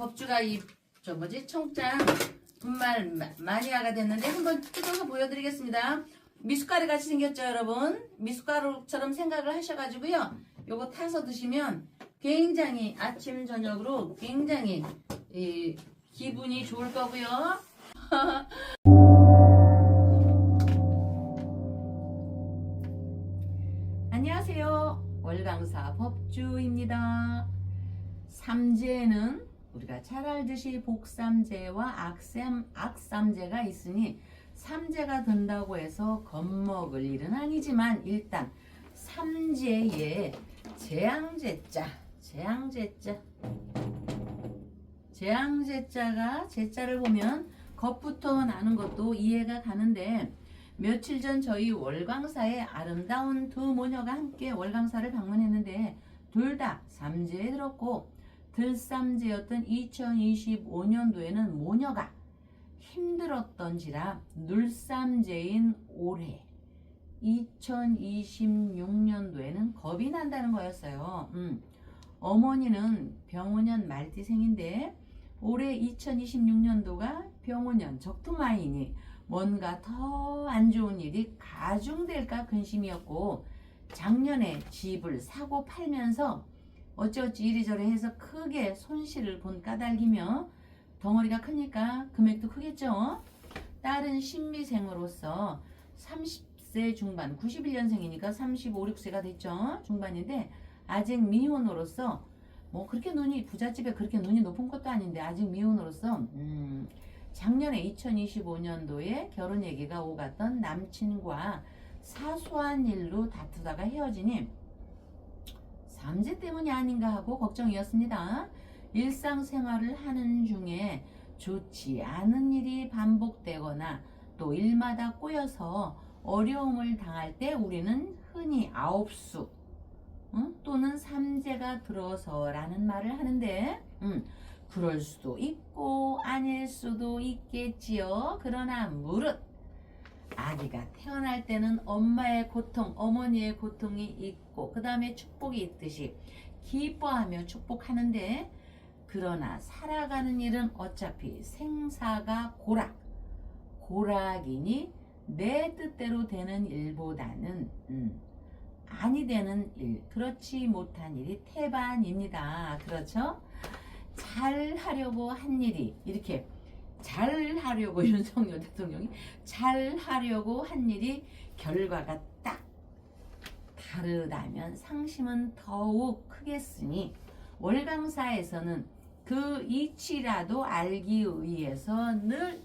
법주가 청장 분말 마니아가 됐는데 한번 뜯어서 보여드리겠습니다. 미숫가루 같이 생겼죠, 여러분? 미숫가루처럼 생각을 하셔가지고요. 요거 타서 드시면 굉장히 아침 저녁으로 굉장히 기분이 좋을 거고요. 안녕하세요. 월강사 법주입니다. 삼재는 우리가 잘 알듯이 복삼재와 악삼재가 있으니 삼재가 든다고 해서 겁먹을 일은 아니지만 일단 삼재의 재앙재자가 재자를 보면 겁부터 나는 것도 이해가 가는데 며칠 전 저희 월광사에 아름다운 두 모녀가 함께 월광사를 방문했는데 둘 다 삼재에 들었고 들삼재였던 2025년도에는 모녀가 힘들었던지라 눌삼재인 올해 2026년도에는 겁이 난다는 거였어요. 어머니는 병오년 말띠생인데 올해 2026년도가 병오년 적토마이니 뭔가 더 안 좋은 일이 가중될까 근심이었고 작년에 집을 사고 팔면서 어찌어찌 이리저리 해서 크게 손실을 본 까닭이며 덩어리가 크니까 금액도 크겠죠. 딸은 신미생으로서 30세 중반 91년생이니까 35, 6세가 됐죠. 중반인데 아직 미혼으로서 뭐 그렇게 부잣집에 그렇게 눈이 높은 것도 아닌데 아직 미혼으로서 작년에 2025년도에 결혼 얘기가 오갔던 남친과 사소한 일로 다투다가 헤어지니 삼재 때문이 아닌가 하고 걱정이었습니다. 일상생활을 하는 중에 좋지 않은 일이 반복되거나 또 일마다 꼬여서 어려움을 당할 때 우리는 흔히 아홉수 또는 삼재가 들어서라는 말을 하는데 그럴 수도 있고 아닐 수도 있겠지요. 그러나 무릇 아기가 태어날 때는 엄마의 고통, 어머니의 고통이 있고 그 다음에 축복이 있듯이 기뻐하며 축복하는데 그러나 살아가는 일은 어차피 생사가 고락이니 내 뜻대로 되는 일보다는 아니 되는 일, 그렇지 못한 일이 태반입니다. 그렇죠? 잘하려고 한 일이 이렇게 잘하려고 윤석열 대통령이 잘하려고 한 일이 결과가 딱 다르다면 상심은 더욱 크겠으니 월강사에서는 그 이치라도 알기 위해서 늘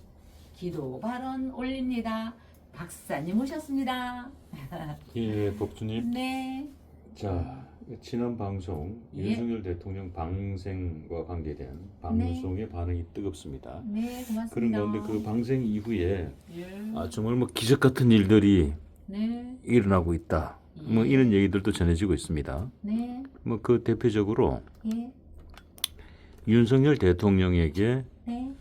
기도 발언 올립니다. 박사님 오셨습니다. 예, 법주님. 네. 자, 지난 방송 예. 윤석열 대통령 방생과 관계된 방송의 반응이 뜨겁습니다. 네, 고맙습니다. 그런 가운데 그 방생 이후에 예. 정말 뭐 기적 같은 일들이 네. 일어나고 있다. 뭐 예. 이런 얘기들도 전해지고 있습니다. 네. 뭐 그 대표적으로 예. 윤석열 대통령에게 네.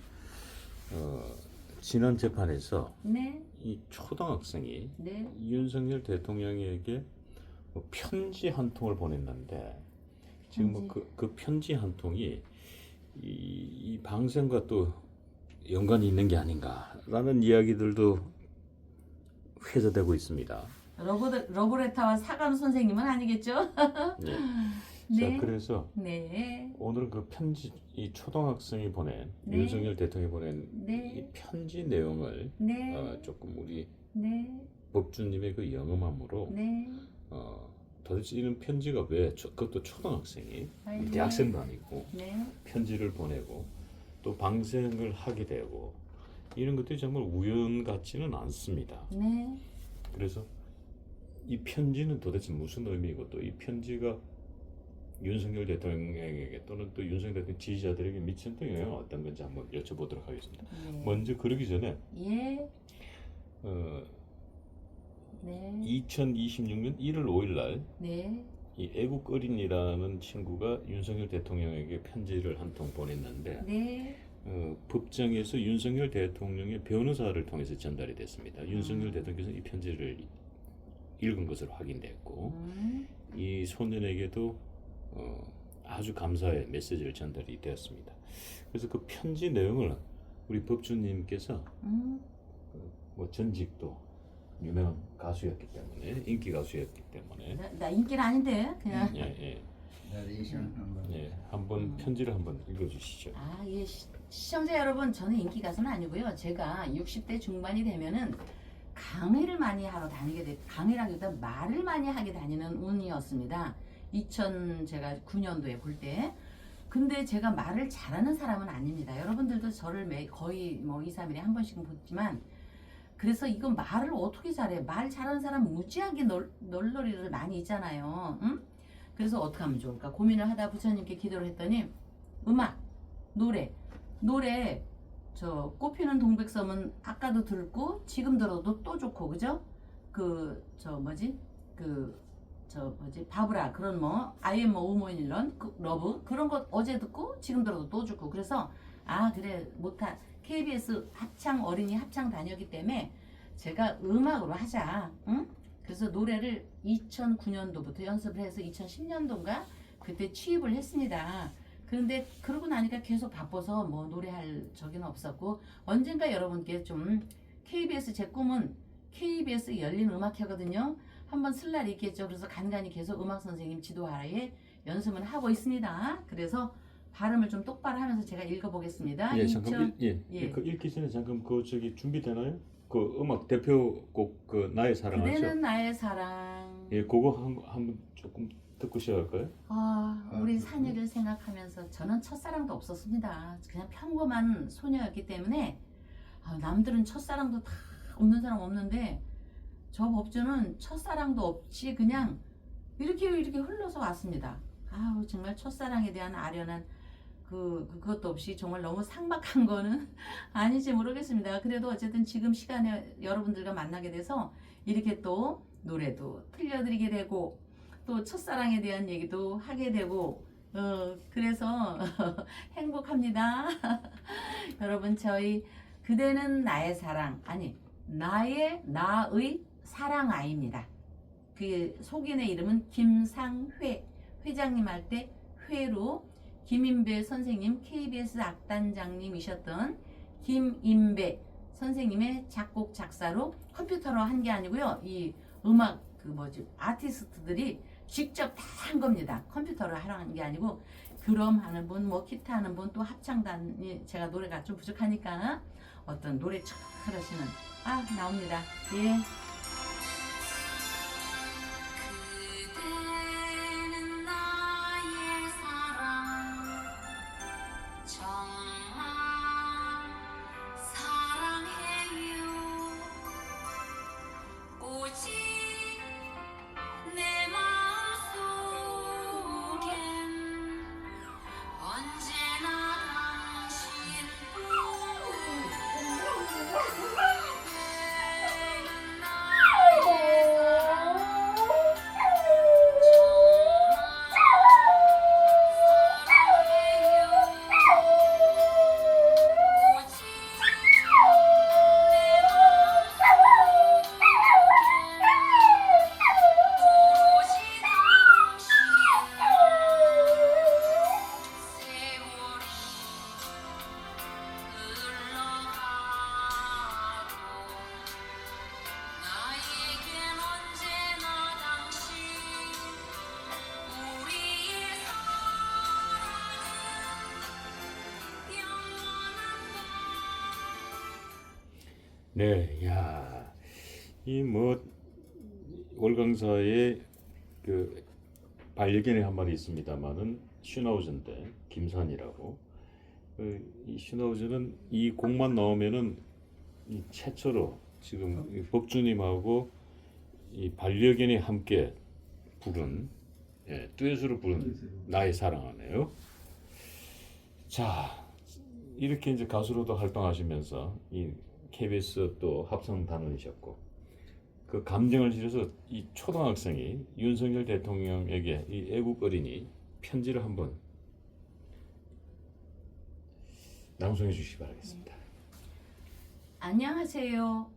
지난 재판에서 네. 이 초등학생이 네. 윤석열 대통령에게 뭐 편지 한 통을 보냈는데 지금 뭐 그 편지 한 통이 이 방생과 또 연관이 있는 게 아닌가라는 이야기들도 회자되고 있습니다. 러브레타와 사감 선생님은 아니겠죠? 네. 네. 자, 그래서 네. 오늘은 그 편지, 이 초등학생이 보낸 네. 윤석열 대통령이 보낸 네. 이 편지 내용을 네. 조금 우리 네. 법주님의 그 영험함으로 네. 도대체 이런 편지가 왜 그것도 초등학생이 네. 대학생도 아니고 네. 편지를 보내고 또 방생을 하게 되고 이런 것들이 정말 우연 같지는 않습니다. 네. 그래서 이 편지는 도대체 무슨 의미고 또 이 편지가 윤석열 대통령에게 또는 또 윤석열 대통령 지지자들에게 미치는 또 영향은 어떤 건지 한번 여쭤보도록 하겠습니다. 네. 먼저 그러기 전에 예. 네. 2026년 1월 5일 날 네. 이 애국 어린이라는 친구가 윤석열 대통령에게 편지를 한 통 보냈는데 네. 법정에서 윤석열 대통령의 변호사를 통해서 전달이 됐습니다. 윤석열 대통령께서 이 편지를 읽은 것으로 확인됐고 이 소년에게도 아주 감사의 메시지를 전달이 되었습니다. 그래서 그 편지 내용을 우리 법주님께서 뭐 전직도 유명한 가수였기 때문에 인기 가수였기 때문에 나 인기는 아닌데 그냥. 예. 한번 편지를 한번 읽어주시죠. 예, 시청자 여러분, 저는 인기 가수는 아니고요. 제가 60대 중반이 되면은 강의를 많이 하러 다니게 돼, 강의라기보다 말을 많이 하게 다니는 운이었습니다. 제가 9년도에 볼 때. 근데 제가 말을 잘하는 사람은 아닙니다. 여러분들도 저를 거의 뭐 2, 3일에 한 번씩은 보지만, 그래서 이거 말을 어떻게 잘해? 말 잘하는 사람 무지하게 널널이를 많이 있잖아요. 응? 그래서 어떻게 하면 좋을까 고민을 하다 부처님께 기도를 했더니 음악, 노래 저 꽃피는 동백섬은 아까도 듣고 지금 들어도 또 좋고, 그죠? 바브라 그런 뭐 I am a woman in love, 러브 그런 것 어제 듣고 지금 들어도 또 좋고. 그래서 그래 KBS 어린이 합창 다녔기 때문에 제가 음악으로 하자. 응? 그래서 노래를 2009년도부터 연습을 해서 2010년도인가 그때 취입을 했습니다. 그런데 그러고 나니까 계속 바빠서 뭐 노래할 적은 없었고, 언젠가 여러분께 좀 KBS, 제 꿈은 KBS 열린 음악회거든요. 한번 쓸 날이 있겠죠. 그래서 간간히 계속 음악 선생님 지도하에 연습을 하고 있습니다. 그래서 발음을 좀 똑바로 하면서 제가 읽어보겠습니다. 그 읽기 전에 잠깐 준비되나요? 그 음악 대표곡 그 나의 사랑 하죠? 그대는 나의 사랑. 그거 한번 조금 듣고 시작할까요? 우리 산이를 생각하면서 저는 첫사랑도 없었습니다. 그냥 평범한 소녀였기 때문에 남들은 첫사랑도 다 없는 사람 없는데 저 법주는 첫사랑도 없이 그냥 이렇게 흘러서 왔습니다. 정말 첫사랑에 대한 아련한 그것도 없이 정말 너무 삭막한 거는 아닌지 모르겠습니다. 그래도 어쨌든 지금 시간에 여러분들과 만나게 돼서 이렇게 또 노래도 들려드리게 되고 또 첫사랑에 대한 얘기도 하게 되고 그래서 행복합니다. 여러분, 저희 그대는 나의 사랑, 나의 사랑아입니다. 그 속인의 이름은 김상회, 회장님 할 때 회로 김인배 선생님, KBS 악단장님이셨던 김인배 선생님의 작곡 작사로 컴퓨터로 한 게 아니고요. 이 음악 아티스트들이 직접 다 한 겁니다. 컴퓨터로 하는 게 아니고 드럼 하는 분, 뭐 기타 하는 분, 또 합창단이 제가 노래가 좀 부족하니까 어떤 노래 잘하시는 나옵니다. 예. 네, 이 월강사의 그 반려견이 한 마리 있습니다만은 슈나우저인데 김산이라고. 이 슈나우저는 이 곡만 나오면은 이 최초로 지금 이 법주님하고 이 반려견이 함께 부른 듀엣으로 부른 나의 사랑하네요. 자, 이렇게 이제 가수로도 활동하시면서 이 KBS 또 합성단원이셨고 그 감정을 실어서 이 초등학생이 윤석열 대통령에게 이 애국 어린이 편지를 한번 낭송해 주시기 바라겠습니다. 안녕하세요.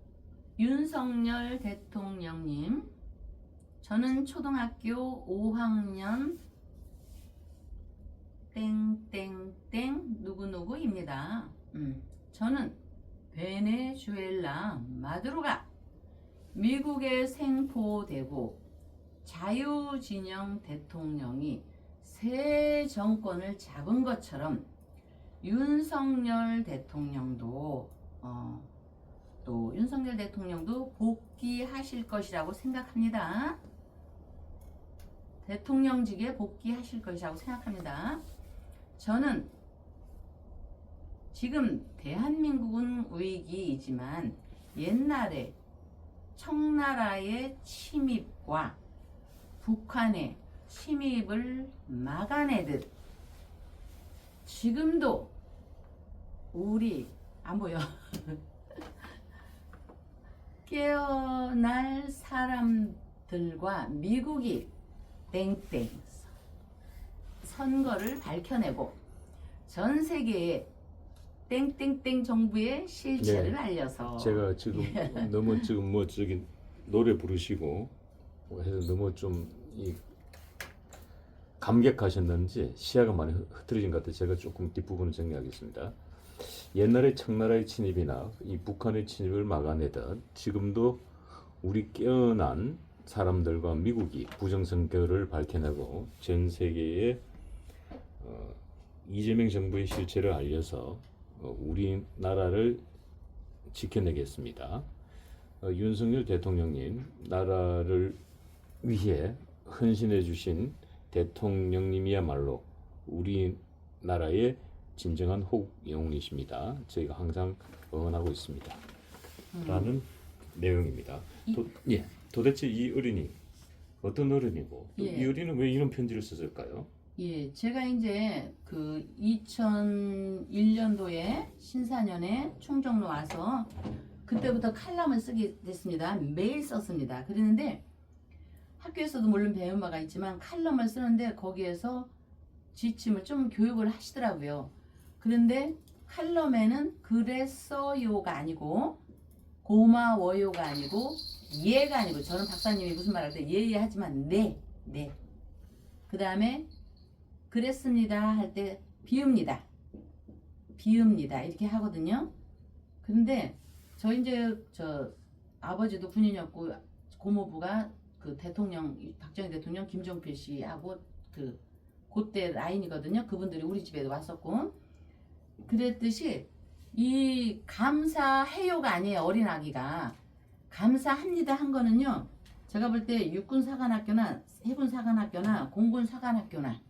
윤석열 대통령님. 저는 초등학교 5학년 땡땡땡 누구누구입니다. 저는 베네수엘라 마두로가 미국에 생포되고 자유진영 대통령이 새 정권을 잡은 것처럼 윤석열 대통령도 또 윤석열 대통령도 복귀하실 것이라고 생각합니다. 대통령직에 복귀하실 것이라고 생각합니다. 저는 지금 대한민국은 위기이지만 옛날에 청나라의 침입과 북한의 침입을 막아내듯 지금도 우리 안 보여 깨어날 사람들과 미국이 땡땡 선거를 밝혀내고 전 세계에 땡땡땡 정부의 실체를 네. 알려서 제가 지금 너무 지금 뭐 저기 노래 부르시고 해서 너무 좀 감격하셨는지 시야가 많이 흐트러진 것 같아요. 제가 조금 뒷부분을 정리하겠습니다. 옛날에 청나라의 침입이나 이 북한의 침입을 막아내듯 지금도 우리 깨어난 사람들과 미국이 부정선거를 밝혀내고 전 세계에 이재명 정부의 실체를 알려서 우리나라를 지켜내겠습니다. 윤석열 대통령님, 나라를 위해 헌신해 주신 대통령님이야말로 우리나라의 진정한 호국 영웅이십니다. 저희가 항상 응원하고 있습니다. 라는 내용입니다. 도대체 이 어린이 어떤 어른이고 또 이 어린이는 왜 이런 편지를 썼을까요? 예, 제가 이제 그 2001년도에 신사년에 충정로 와서 그때부터 칼럼을 쓰게 됐습니다. 매일 썼습니다. 그랬는데 학교에서도 물론 배운 바가 있지만 칼럼을 쓰는데 거기에서 지침을 좀 교육을 하시더라고요. 그런데 칼럼에는 그랬어요가 아니고 고마워요가 아니고 예가 아니고 저는 박사님이 무슨 말할 때 예예 하지만 네. 그 다음에 그랬습니다 할 때 비읍니다 이렇게 하거든요. 근데 저 이제 저 아버지도 군인이었고 고모부가 그 대통령 박정희 대통령 김종필 씨하고 그 그때 라인이거든요. 그분들이 우리 집에도 왔었고 그랬듯이 이 감사해요가 아니에요. 어린 아기가 감사합니다 한 거는요. 제가 볼 때 육군 사관학교나 해군 사관학교나 공군 사관학교나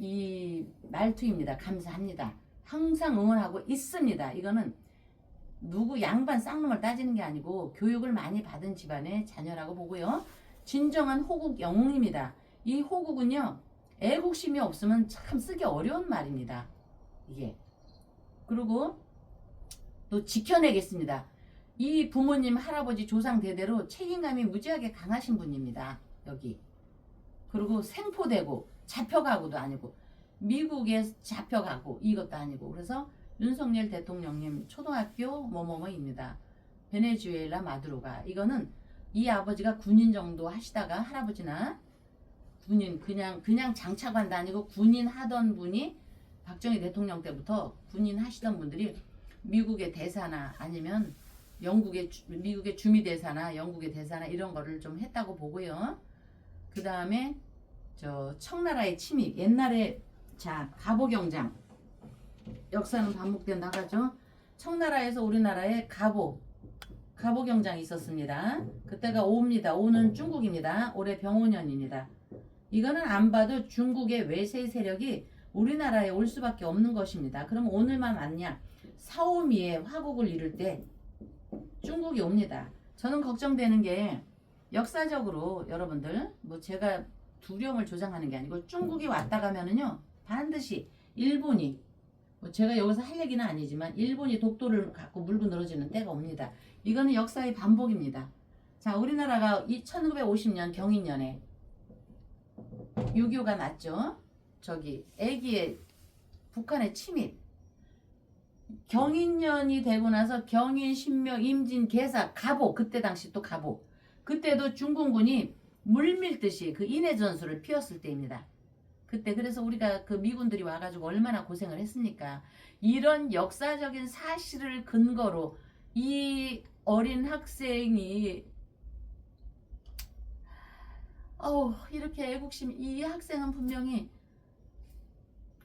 이 말투입니다. 감사합니다. 항상 응원하고 있습니다. 이거는 누구 양반 쌍놈을 따지는 게 아니고 교육을 많이 받은 집안의 자녀라고 보고요. 진정한 호국 영웅입니다. 이 호국은요. 애국심이 없으면 참 쓰기 어려운 말입니다. 이게. 그리고 또 지켜내겠습니다. 이 부모님, 할아버지, 조상 대대로 책임감이 무지하게 강하신 분입니다. 여기. 그리고 생포되고 잡혀가고도 아니고 미국에 잡혀가고 이것도 아니고 그래서 윤석열 대통령님 초등학교 뭐뭐뭐입니다. 베네수엘라 마두로가 이거는 이 아버지가 군인 정도 하시다가 할아버지나 군인 그냥 장차관도 아니고 군인 하던 분이 박정희 대통령 때부터 군인 하시던 분들이 미국의 대사나 아니면 미국의 주미 대사나 영국의 대사나 이런 거를 좀 했다고 보고요. 그 다음에 저 청나라의 침입 옛날에 자 가보경장 역사는 반복돼 나가죠. 청나라에서 우리나라에 가보경장이 있었습니다. 그때가 오입니다. 오는 중국입니다. 올해 병오년입니다. 이거는 안 봐도 중국의 외세 세력이 우리나라에 올 수밖에 없는 것입니다. 그럼 오늘만 왔냐? 사오미에 화국을 이룰 때 중국이 옵니다. 저는 걱정되는 게 역사적으로 여러분들 뭐 제가 두려움을 조장하는 게 아니고 중국이 왔다 가면은요 반드시 일본이 뭐 제가 여기서 할 얘기는 아니지만 일본이 독도를 갖고 물고 늘어지는 때가 옵니다. 이거는 역사의 반복입니다. 자, 우리나라가 1950년 경인년에 6.25가 났죠. 저기 애기의 북한의 침입 경인년이 되고 나서 경인, 신명, 임진, 개사, 가보 그때 당시 또 가보 그때도 중공군이 물밀듯이 그 인해 전술을 피웠을 때입니다. 그때 그래서 우리가 그 미군들이 와가지고 얼마나 고생을 했습니까? 이런 역사적인 사실을 근거로 이 어린 학생이 이렇게 애국심, 이 학생은 분명히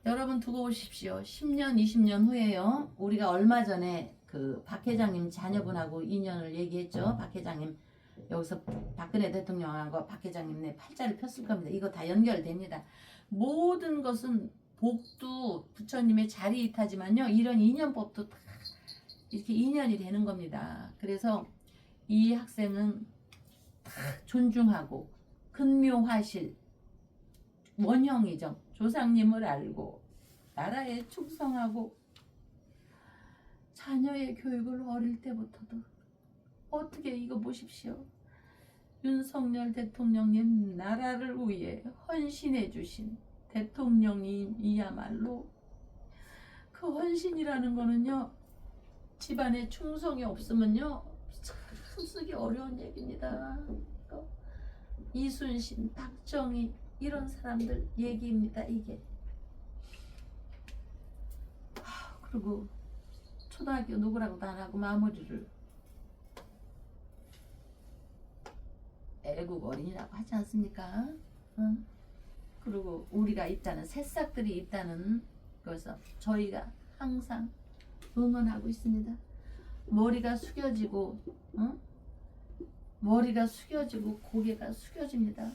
여러분 두고 보십시오. 10년, 20년 후에요. 우리가 얼마 전에 그 박 회장님 자녀분하고 인연을 얘기했죠. 박 회장님 여기서 박근혜 대통령하고 박 회장님 팔자를 폈을 겁니다. 이거 다 연결됩니다. 모든 것은 복도 부처님의 자리이타지만요. 이런 인연법도 다 이렇게 인연이 되는 겁니다. 그래서 이 학생은 다 존중하고 근묘화실 원형이죠. 조상님을 알고 나라에 충성하고 자녀의 교육을 어릴 때부터도 어떻게 이거 보십시오. 윤석열 대통령님 나라를 위해 헌신해 주신 대통령이야말로 그 헌신이라는 거는요. 집안에 충성이 없으면요. 참 쓰기 어려운 얘기입니다. 이순신, 박정희 이런 사람들 얘기입니다. 이게. 그리고 초등학교 누구라고도 안 하고 마무리를 애국 어린이라고 하지 않습니까? 응? 그리고 우리가 있다는 새싹들이 있다는 것을 저희가 항상 응원하고 있습니다. 머리가 숙여지고 머리가 숙여지고 고개가 숙여집니다.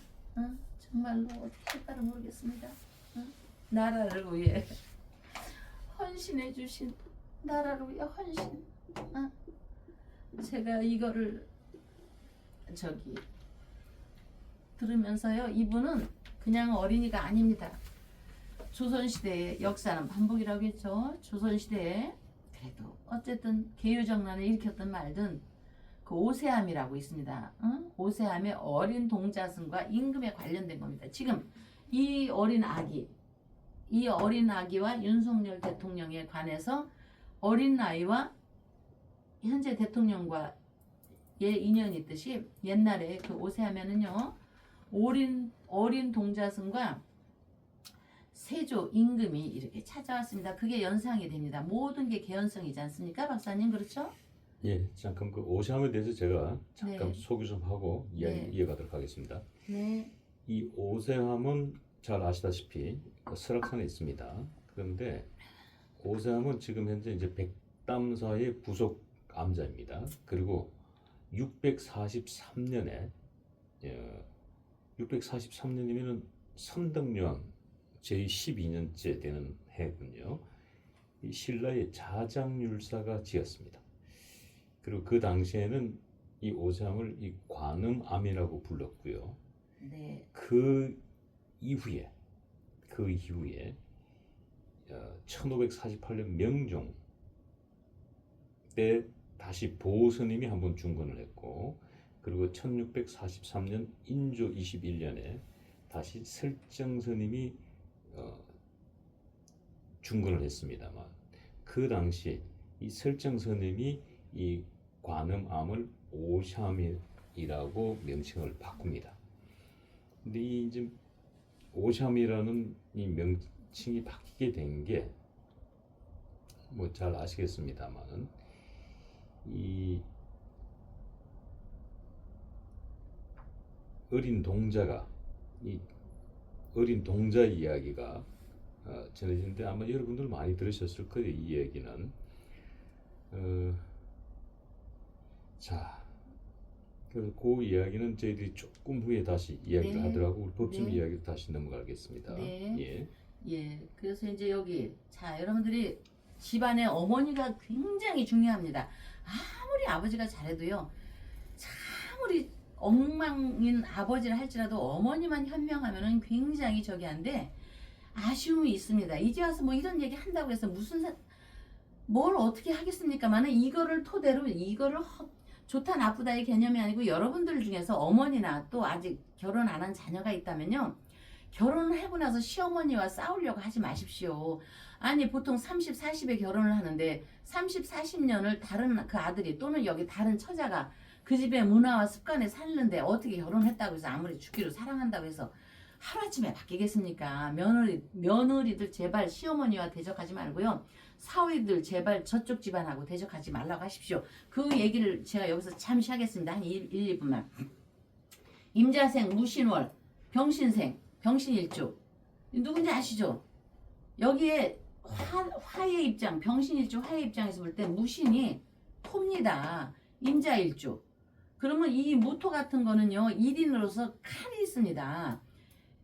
정말로 어떻게 할까를 모르겠습니다. 나라를 위해 헌신해 주신 나라를 위해 헌신. 제가 이거를 들으면서요. 이분은 그냥 어린이가 아닙니다. 조선시대의 역사는 반복이라고 했죠. 조선시대에 그래도 어쨌든 개유정난을 일으켰던 말든 그 오세암이라고 있습니다. 오세암의 어린 동자승과 임금에 관련된 겁니다. 지금 이 어린 아기와 윤석열 대통령에 관해서 어린 아이와 현재 대통령과의 인연이 있듯이 옛날에 그 오세암에는요 어린 동자승과 세조 임금이 이렇게 찾아왔습니다. 그게 연상이 됩니다. 모든 게 개연성이지 않습니까, 박사님? 그렇죠? 예, 잠깐 그 오세암에 대해서 제가 잠깐 네. 소개 좀 하고 네. 이어가도록 하겠습니다. 네. 이 오세암은 잘 아시다시피 설악산에 있습니다. 그런데 오세암은 지금 현재 이제 백담사의 부속 암자입니다. 그리고 643년에 643년이면은 선덕여왕 제12년째 되는 해군요. 이 신라의 자장율사가 지었습니다. 그리고 그 당시에는 이 오세암을 이 관음암이라고 불렀고요. 네. 그 이후에 1548년 명종 때 다시 보스님이 한번 중건을 했고, 그리고 1643년 인조 21년에 다시 설정스님이 중건을 했습니다만, 그 당시 이 설정스님이 이 관음암을 오샴이라고 명칭을 바꿉니다. 근데 이 이제 오샴이라는 이 명칭이 바뀌게 된 게 뭐 잘 아시겠습니다만은 이 어린 동자 이야기가 전해지는데 아마 여러분들 많이 들으셨을 거예요. 이 얘기는 자, 그래서 그 이야기는 저희들이 조금 후에 다시 이야기를 네. 하더라고. 우리 법정 네. 이야기로 다시 넘어가겠습니다. 네. 예. 예. 그래서 이제 여기 여러분들이 집안의 어머니가 굉장히 중요합니다. 아무리 아버지가 잘해도요. 아무리 엉망인 아버지를 할지라도 어머니만 현명하면은 굉장히 저기 한데 아쉬움이 있습니다. 이제 와서 뭐 이런 얘기 한다고 해서 뭘 어떻게 하겠습니까만은 이거를 토대로 좋다 나쁘다의 개념이 아니고 여러분들 중에서 어머니나 또 아직 결혼 안 한 자녀가 있다면요. 결혼을 하고 나서 시어머니와 싸우려고 하지 마십시오. 아니 보통 30, 40에 결혼을 하는데 30, 40년을 다른 그 아들이 또는 여기 다른 처자가 그 집의 문화와 습관에 살는데 어떻게 결혼했다고 해서 아무리 죽기로 사랑한다고 해서 하루아침에 바뀌겠습니까? 며느리들 제발 시어머니와 대적하지 말고요. 사위들 제발 저쪽 집안하고 대적하지 말라고 하십시오. 그 얘기를 제가 여기서 잠시 하겠습니다. 한 1, 2분만. 임자생, 무신월, 병신생, 병신일주. 누군지 아시죠? 여기에 화의 입장, 병신일주 화의 입장에서 볼 때 무신이 토입니다. 임자일주. 그러면 이 무토 같은 거는요, 1인으로서 칼이 있습니다.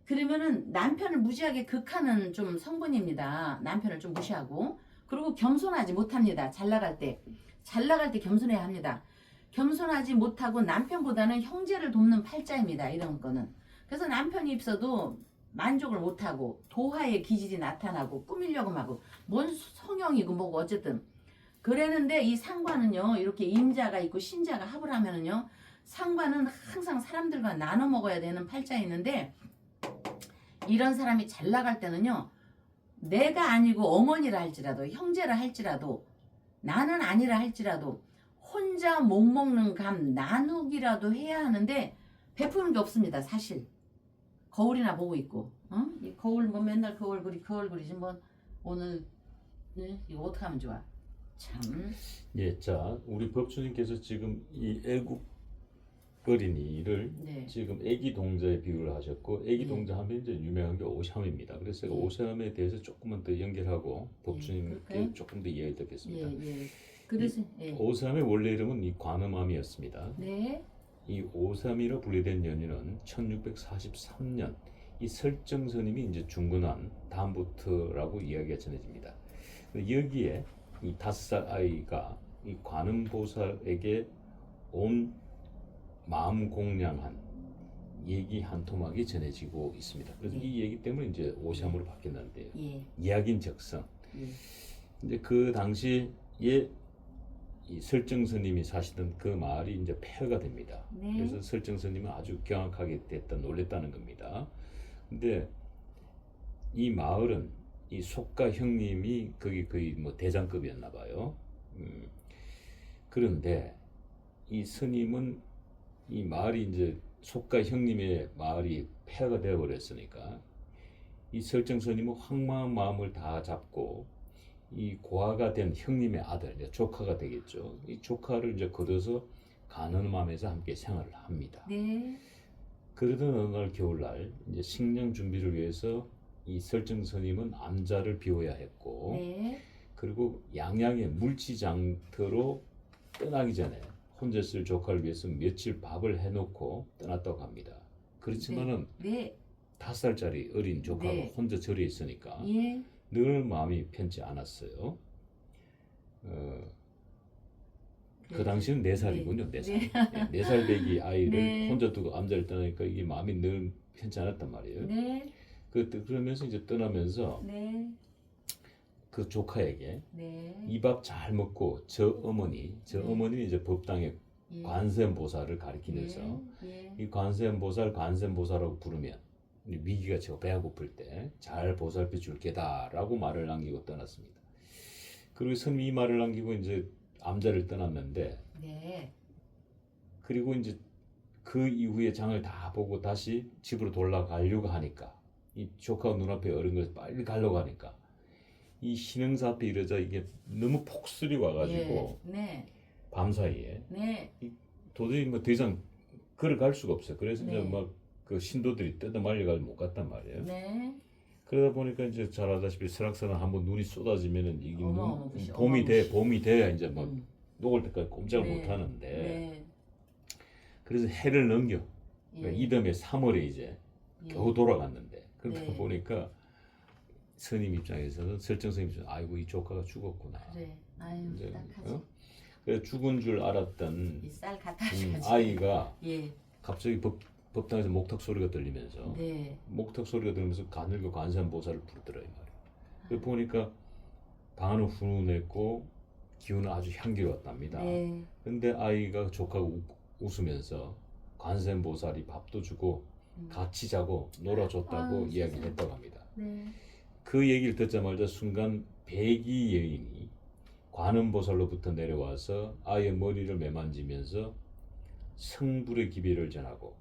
그러면은 남편을 무지하게 극하는 좀 성분입니다. 남편을 좀 무시하고. 그리고 겸손하지 못합니다. 잘 나갈 때. 잘 나갈 때 겸손해야 합니다. 겸손하지 못하고 남편보다는 형제를 돕는 팔자입니다. 이런 거는. 그래서 남편이 있어도 만족을 못하고 도화의 기질이 나타나고 꾸미려고 하고 뭔 성형이고 뭐고 어쨌든 그랬는데 이 상관은요 이렇게 임자가 있고 신자가 합을 하면은요 상관은 항상 사람들과 나눠 먹어야 되는 팔자에 있는데 이런 사람이 잘 나갈 때는요 내가 아니고 어머니라 할지라도 형제라 할지라도 나는 아니라 할지라도 혼자 못 먹는 감 나누기라도 해야 하는데 베푸는 게 없습니다. 사실 거울이나 보고 있고 이 거울 뭐 맨날 그 얼굴이지 뭐 오늘 이거 어떻게 하면 좋아. 참. 예, 자, 우리 법주님께서 지금 이 애국 어린이를 네. 지금 애기 동자에 비유를 하셨고 애기 네. 동자 하면 이제 유명한 게 오삼입니다. 그래서 제가 네. 오삼에 대해서 조금만 더 연결하고 법주님께 그럴까요? 조금 더 이야기 듣겠습니다. 예. 그래서 오삼의 원래 이름은 이 관음암이었습니다. 네. 이 오삼이라 분류된 연유는 1643년 이 설정스님이 이제 중건한 다음부터라고 이야기가 전해집니다. 여기에 이 5살 아이가 이 관음보살에게 온 마음 공양한 얘기 한 토막이 전해지고 있습니다. 그래서 이 얘기 때문에 이제 오삼으로 바뀌었는데요. 이야기인즉슨 이제 그 당시에 이 설정스님이 사시던 그 마을이 이제 폐허가 됩니다. 네. 그래서 설정스님은 아주 경악하게 놀랬다는 겁니다. 근데 이 마을은 이 속가 형님이 거의 뭐 대장급이었나 봐요. 그런데 이 스님은 이 마을이 이제 속가 형님의 마을이 폐허가 되어 버렸으니까 이 설정 스님은 황망한 마음을 다 잡고 이 고아가 된 형님의 아들, 이제 조카가 되겠죠. 이 조카를 이제 거둬서 간언맘에서 함께 생활을 합니다. 네. 그러던 어느 날 겨울날 이제 식량 준비를 위해서 이 설정 스님은 암자를 비워야 했고 네. 그리고 양양의 물지장터로 떠나기 전에 혼자 쓸 조카를 위해서 며칠 밥을 해놓고 떠났다고 합니다. 그렇지만은 네. 5살짜리 어린 조카가 네. 혼자 절에 있으니까 예. 늘 마음이 편치 않았어요. 그 당시는 4살이군요. 4살. 4살 배기 아이를 네. 혼자 두고 암자를 떠나니까 이게 마음이 늘 편치 않았단 말이에요. 네. 그러면서 이제 떠나면서 네. 그 조카에게 네. 이 밥 잘 먹고 저 어머니는 이제 법당의 예. 관세음보살을 가리키면서 이 관세음보살하고 부르면 위기가 지고 배가 고플 때 잘 보살펴 줄 게다라고 말을 남기고 떠났습니다. 그리고 스님이 이 말을 남기고 이제 암자를 떠났는데 네. 그리고 이제 그 이후에 장을 다 보고 다시 집으로 돌아가려고 하니까 이 조카가 눈앞에 어른 것을 빨리 가려고 하니까 이 신흥사 앞에 이러자 이게 너무 폭설이 와가지고 네. 밤사이에 네. 도저히 뭐 더 이상 걸어갈 수가 없어요. 그래서 네. 이제 막 그 신도들이 뜯어 말려가지고 못 갔단 말이에요. 네. 그러다 보니까 이제 잘 알다시피 설악산은 한번 눈이 쏟아지면은 이게 봄이 돼야 이제 막 녹을 때까지 꼼짝을 네. 못 하는데 네. 그래서 해를 넘겨 그러니까 예. 이듬해 3월에 이제 예. 겨우 돌아갔는데 그러다 네. 보니까 스님 입장에서는 설정 스님 입장에서 아이고 이 조카가 죽었구나. 그래. 아유, 이제, 딱하지. 그래서 죽은 줄 알았던 이 쌀 갖다 줘야지. 아이가 예. 갑자기 법당에서 목탁 소리가 들리면서 네. 목탁 소리가 들으면서 가늘고 관세음보살을 부르더라 이 말이야. 그래서 보니까 방안은 훈훈했고 기운은 아주 향기로웠답니다. 네. 근데 아이가 조카가 웃으면서 관세음보살이 밥도 주고 같이 자고 놀아줬다고 아유, 이야기를 세상에. 했다고 합니다. 네. 그 얘기를 듣자마자 순간 백이 여인이 관음보살로부터 내려와서 아이의 머리를 매만지면서 성불의 기별을 전하고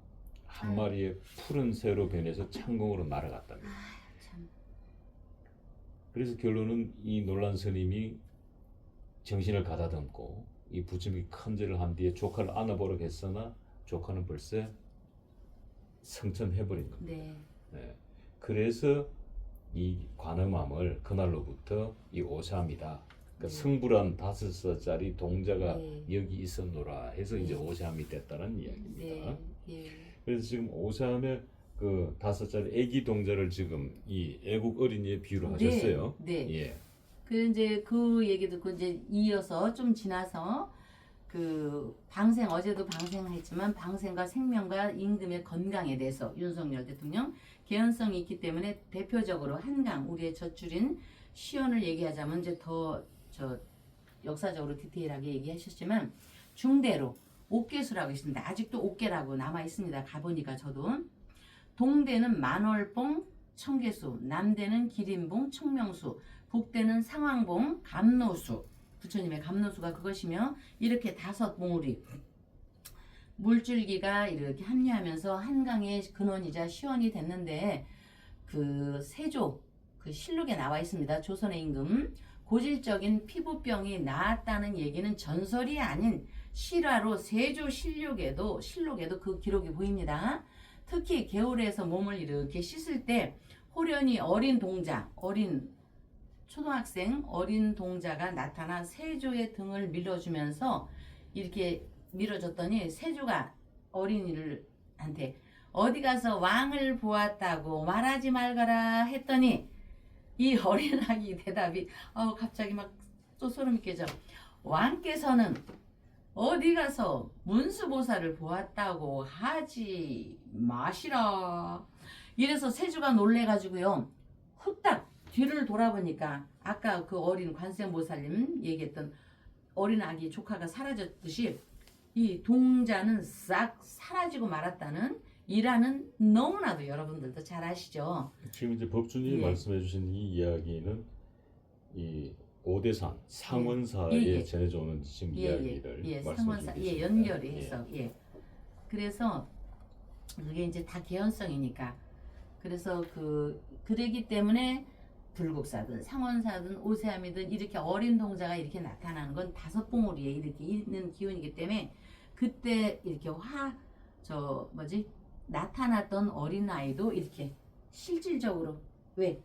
한 마리의 푸른 새로 변해서 창공으로 날아갔답니다. 참. 그래서 결론은 이 놀란 스님이 정신을 가다듬고 이 부처님이 큰절을 한 뒤에 조카를 안아보려고 했으나 조카는 벌써 성천해버린 겁니다. 네. 네. 그래서 이 관음암을 그날로부터 이 오삼이다. 그러니까 성불한 5살짜리 동자가 네. 여기 있었노라 해서 이제 네. 오삼이 됐다는 이야기입니다. 네. 예. 그래서 지금 오삼의 그 5살짜리 아기 동자를 지금 이 애국 어린이의 비유로 하셨어요. 네. 예. 그 이제 그 얘기 듣고 이제 이어서 좀 지나서 그 방생 어제도 방생했지만 방생과 생명과 임금의 건강에 대해서 윤석열 대통령 개연성이 있기 때문에 대표적으로 한강 우리의 젖줄인 시연을 얘기하자면 이제 더 저 역사적으로 디테일하게 얘기하셨지만 중대로 옥계수라고 있습니다. 아직도 옥계라고 남아 있습니다. 가보니까 저도 동대는 만월봉 청계수, 남대는 기린봉 청명수, 북대는 상황봉 감노수, 부처님의 감노수가 그것이며 이렇게 5봉우리 물줄기가 이렇게 합류하면서 한강의 근원이자 시원이 됐는데 그 세조 그 실록에 나와 있습니다. 조선의 임금 고질적인 피부병이 나았다는 얘기는 전설이 아닌 실화로 세조 실록에도 그 기록이 보입니다. 특히 개울에서 몸을 이렇게 씻을 때 호련히 어린 동자, 어린 초등학생, 어린 동자가 나타나 세조의 등을 밀어주면서 이렇게 밀어줬더니 세조가 어린이들한테 어디 가서 왕을 보았다고 말하지 말거라 했더니 이 어린 아기 대답이 갑자기 막 또 소름이 끼쳐. 왕께서는 어디 가서 문수보살을 보았다고 하지 마시라. 이래서 세조가 놀래가지고요. 후딱 뒤를 돌아보니까 아까 그 어린 관세음보살님 얘기했던 어린 아기 조카가 사라졌듯이 이 동자는 싹 사라지고 말았다는 일화는 너무나도 여러분들도 잘 아시죠. 지금 이제 법주님이 예. 말씀해주신 이 이야기는 이 오대산 상원사에 예. 전해져 오는 지금 이야기를 말씀해 상원사 주겠습니다. 연결이 해서 그래서 그게 이제 다 개연성이니까 그래서 그러기 때문에 불국사든 상원사든 오세암이든 이렇게 어린 동자가 이렇게 나타나는 건 5봉우리에 이렇게 있는 기운이기 때문에 그때 이렇게 나타났던 어린아이도 이렇게 실질적으로 왜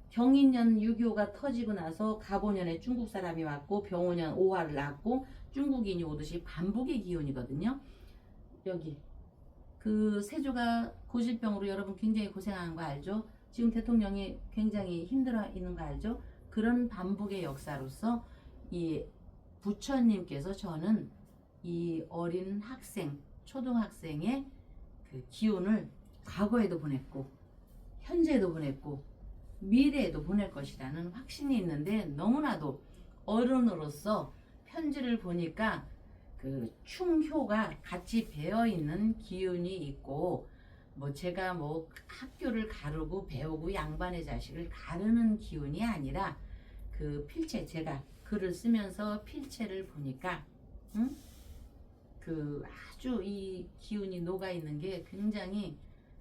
경인년 6.25가 터지고 나서 가보년에 중국 사람이 왔고 병오년 5화를 낳고 중국인이 오듯이 반복의 기운이거든요. 여기 그 세조가 고질병으로 여러분 굉장히 고생한 거 알죠? 지금 대통령이 굉장히 힘들어 있는 거 알죠? 그런 반복의 역사로서 이 부처님께서 저는 이 어린 학생, 초등학생의 그 기운을 과거에도 보냈고 현재에도 보냈고 미래에도 보낼 것이라는 확신이 있는데 너무나도 어른으로서 편지를 보니까 그 충효가 같이 배어 있는 기운이 있고 제가 학교를 가르고 배우고 양반의 자식을 가르는 기운이 아니라 그 필체 제가 글을 쓰면서 필체를 보니까 그 아주 이 기운이 녹아 있는 게 굉장히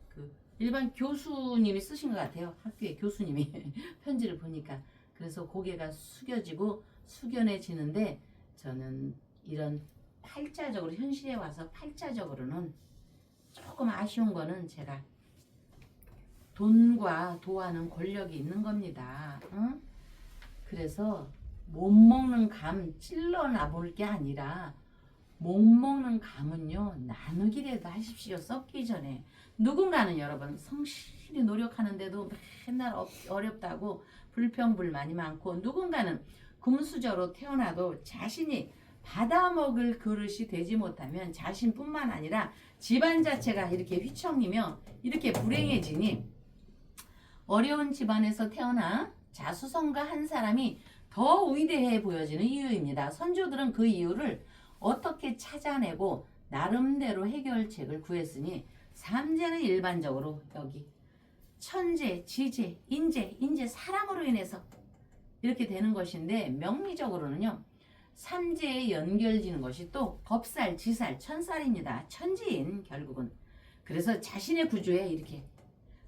그 일반 교수님이 쓰신 것 같아요. 학교의 교수님이 편지를 보니까 그래서 고개가 숙여지고 숙연해지는데 저는 이런 팔자적으로 현실에 와서 팔자적으로는 조금 아쉬운 거는 제가 돈과 도하는 권력이 있는 겁니다. 응? 그래서 못 먹는 감 찔러나 볼 게 아니라 못 먹는 감은요 나누기라도 하십시오. 썩기 전에. 누군가는 여러분 성실히 노력하는데도 맨날 어렵다고 불평불만이 많고 누군가는 금수저로 태어나도 자신이 받아먹을 그릇이 되지 못하면 자신뿐만 아니라 집안 자체가 이렇게 휘청이며 이렇게 불행해지니 어려운 집안에서 태어나 자수성가한 사람이 더 위대해 보여지는 이유입니다. 선조들은 그 이유를 어떻게 찾아내고 나름대로 해결책을 구했으니 삼재는 일반적으로 여기 천재, 지재, 인재 사람으로 인해서 이렇게 되는 것인데 명리적으로는요. 삼재에 연결지는 것이 또 법살, 지살, 천살입니다. 천지인 결국은. 그래서 자신의 구조에 이렇게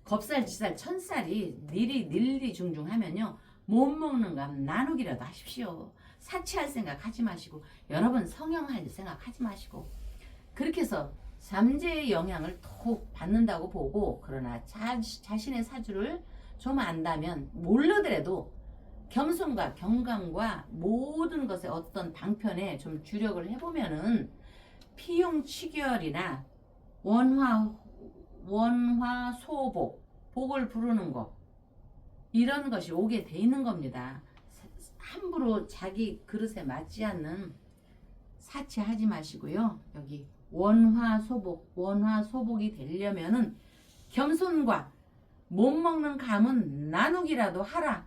겁살지살 천살이 닐리중중하면요 못 먹는 거 나누기라도 하십시오. 사치할 생각 하지 마시고 여러분 성형할 생각 하지 마시고 그렇게 해서 삼재의 영향을 톡 받는다고 보고 그러나 자신의 사주를 좀 안다면 모르더라도 겸손과 경감과 모든 것에 어떤 방편에 좀 주력을 해보면은 피용치결이나 원화소복 복을 부르는 거 이런 것이 오게 돼 있는 겁니다. 함부로 자기 그릇에 맞지 않는 사치하지 마시고요. 여기 원화소복이 되려면은 겸손과 못 먹는 감은 나누기라도 하라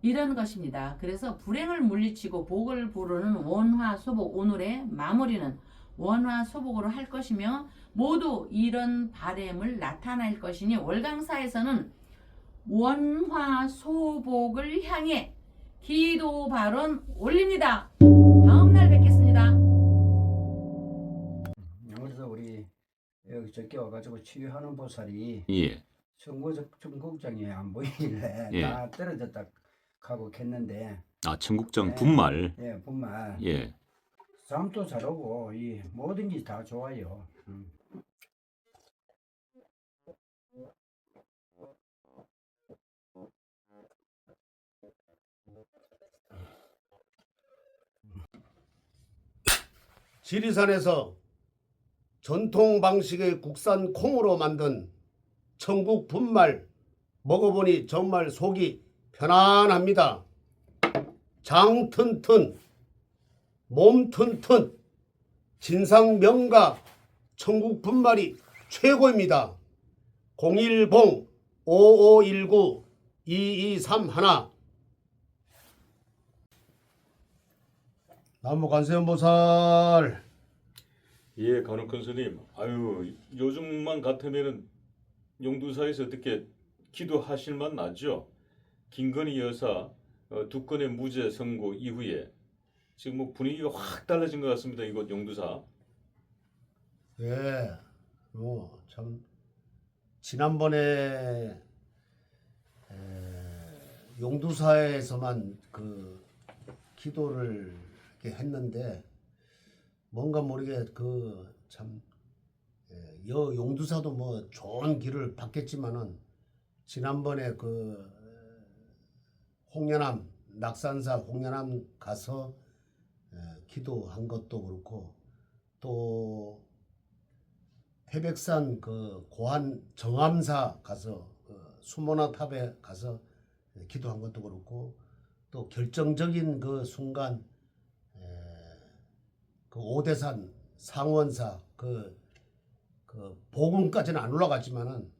이런 것입니다. 그래서 불행을 물리치고 복을 부르는 원화소복 오늘의 마무리는 원화소복으로 할 것이며 모두 이런 바램을 나타낼 것이니 월강사에서는 원화소복을 향해 기도 발언 올립니다. 다음 날 뵙겠습니다. 그래서 우리 여기 저기 와가지고 치유하는 보살이 예. 청국장이 안 보이길래 예. 다 떨어졌다 하고 했는데 아, 청국장 예. 분말. 예, 분말 예. 잠도 잘 오고 이 뭐든지 다 좋아요. 지리산에서 전통 방식의 국산 콩으로 만든 청국 분말 먹어보니 정말 속이 편안합니다. 장 튼튼, 몸 튼튼, 진상 명가 청국 분말이 최고입니다. 010-5519-2231 나무관세음보살. 예, 간혹큰 스님. 아유, 요즘만 같으면은 용두사에서 어떻게 기도하실 만 나죠? 김건희 여사 두 건의 무죄 선고 이후에 지금 뭐 분위기가 확 달라진 것 같습니다. 이곳 용두사. 예, 참 지난번에 용두사에서만 그 기도를 이렇게 했는데 뭔가 모르게 참 용두사도 뭐 좋은 길을 받겠지만은 지난번에 홍련암 낙산사 홍련암 가서 기도한 것도 그렇고 또 태백산 고한 정암사 가서 수모나 탑에 가서 기도한 것도 그렇고 또 결정적인 그 순간 오대산 상원사 보금까지는 안 올라갔지만은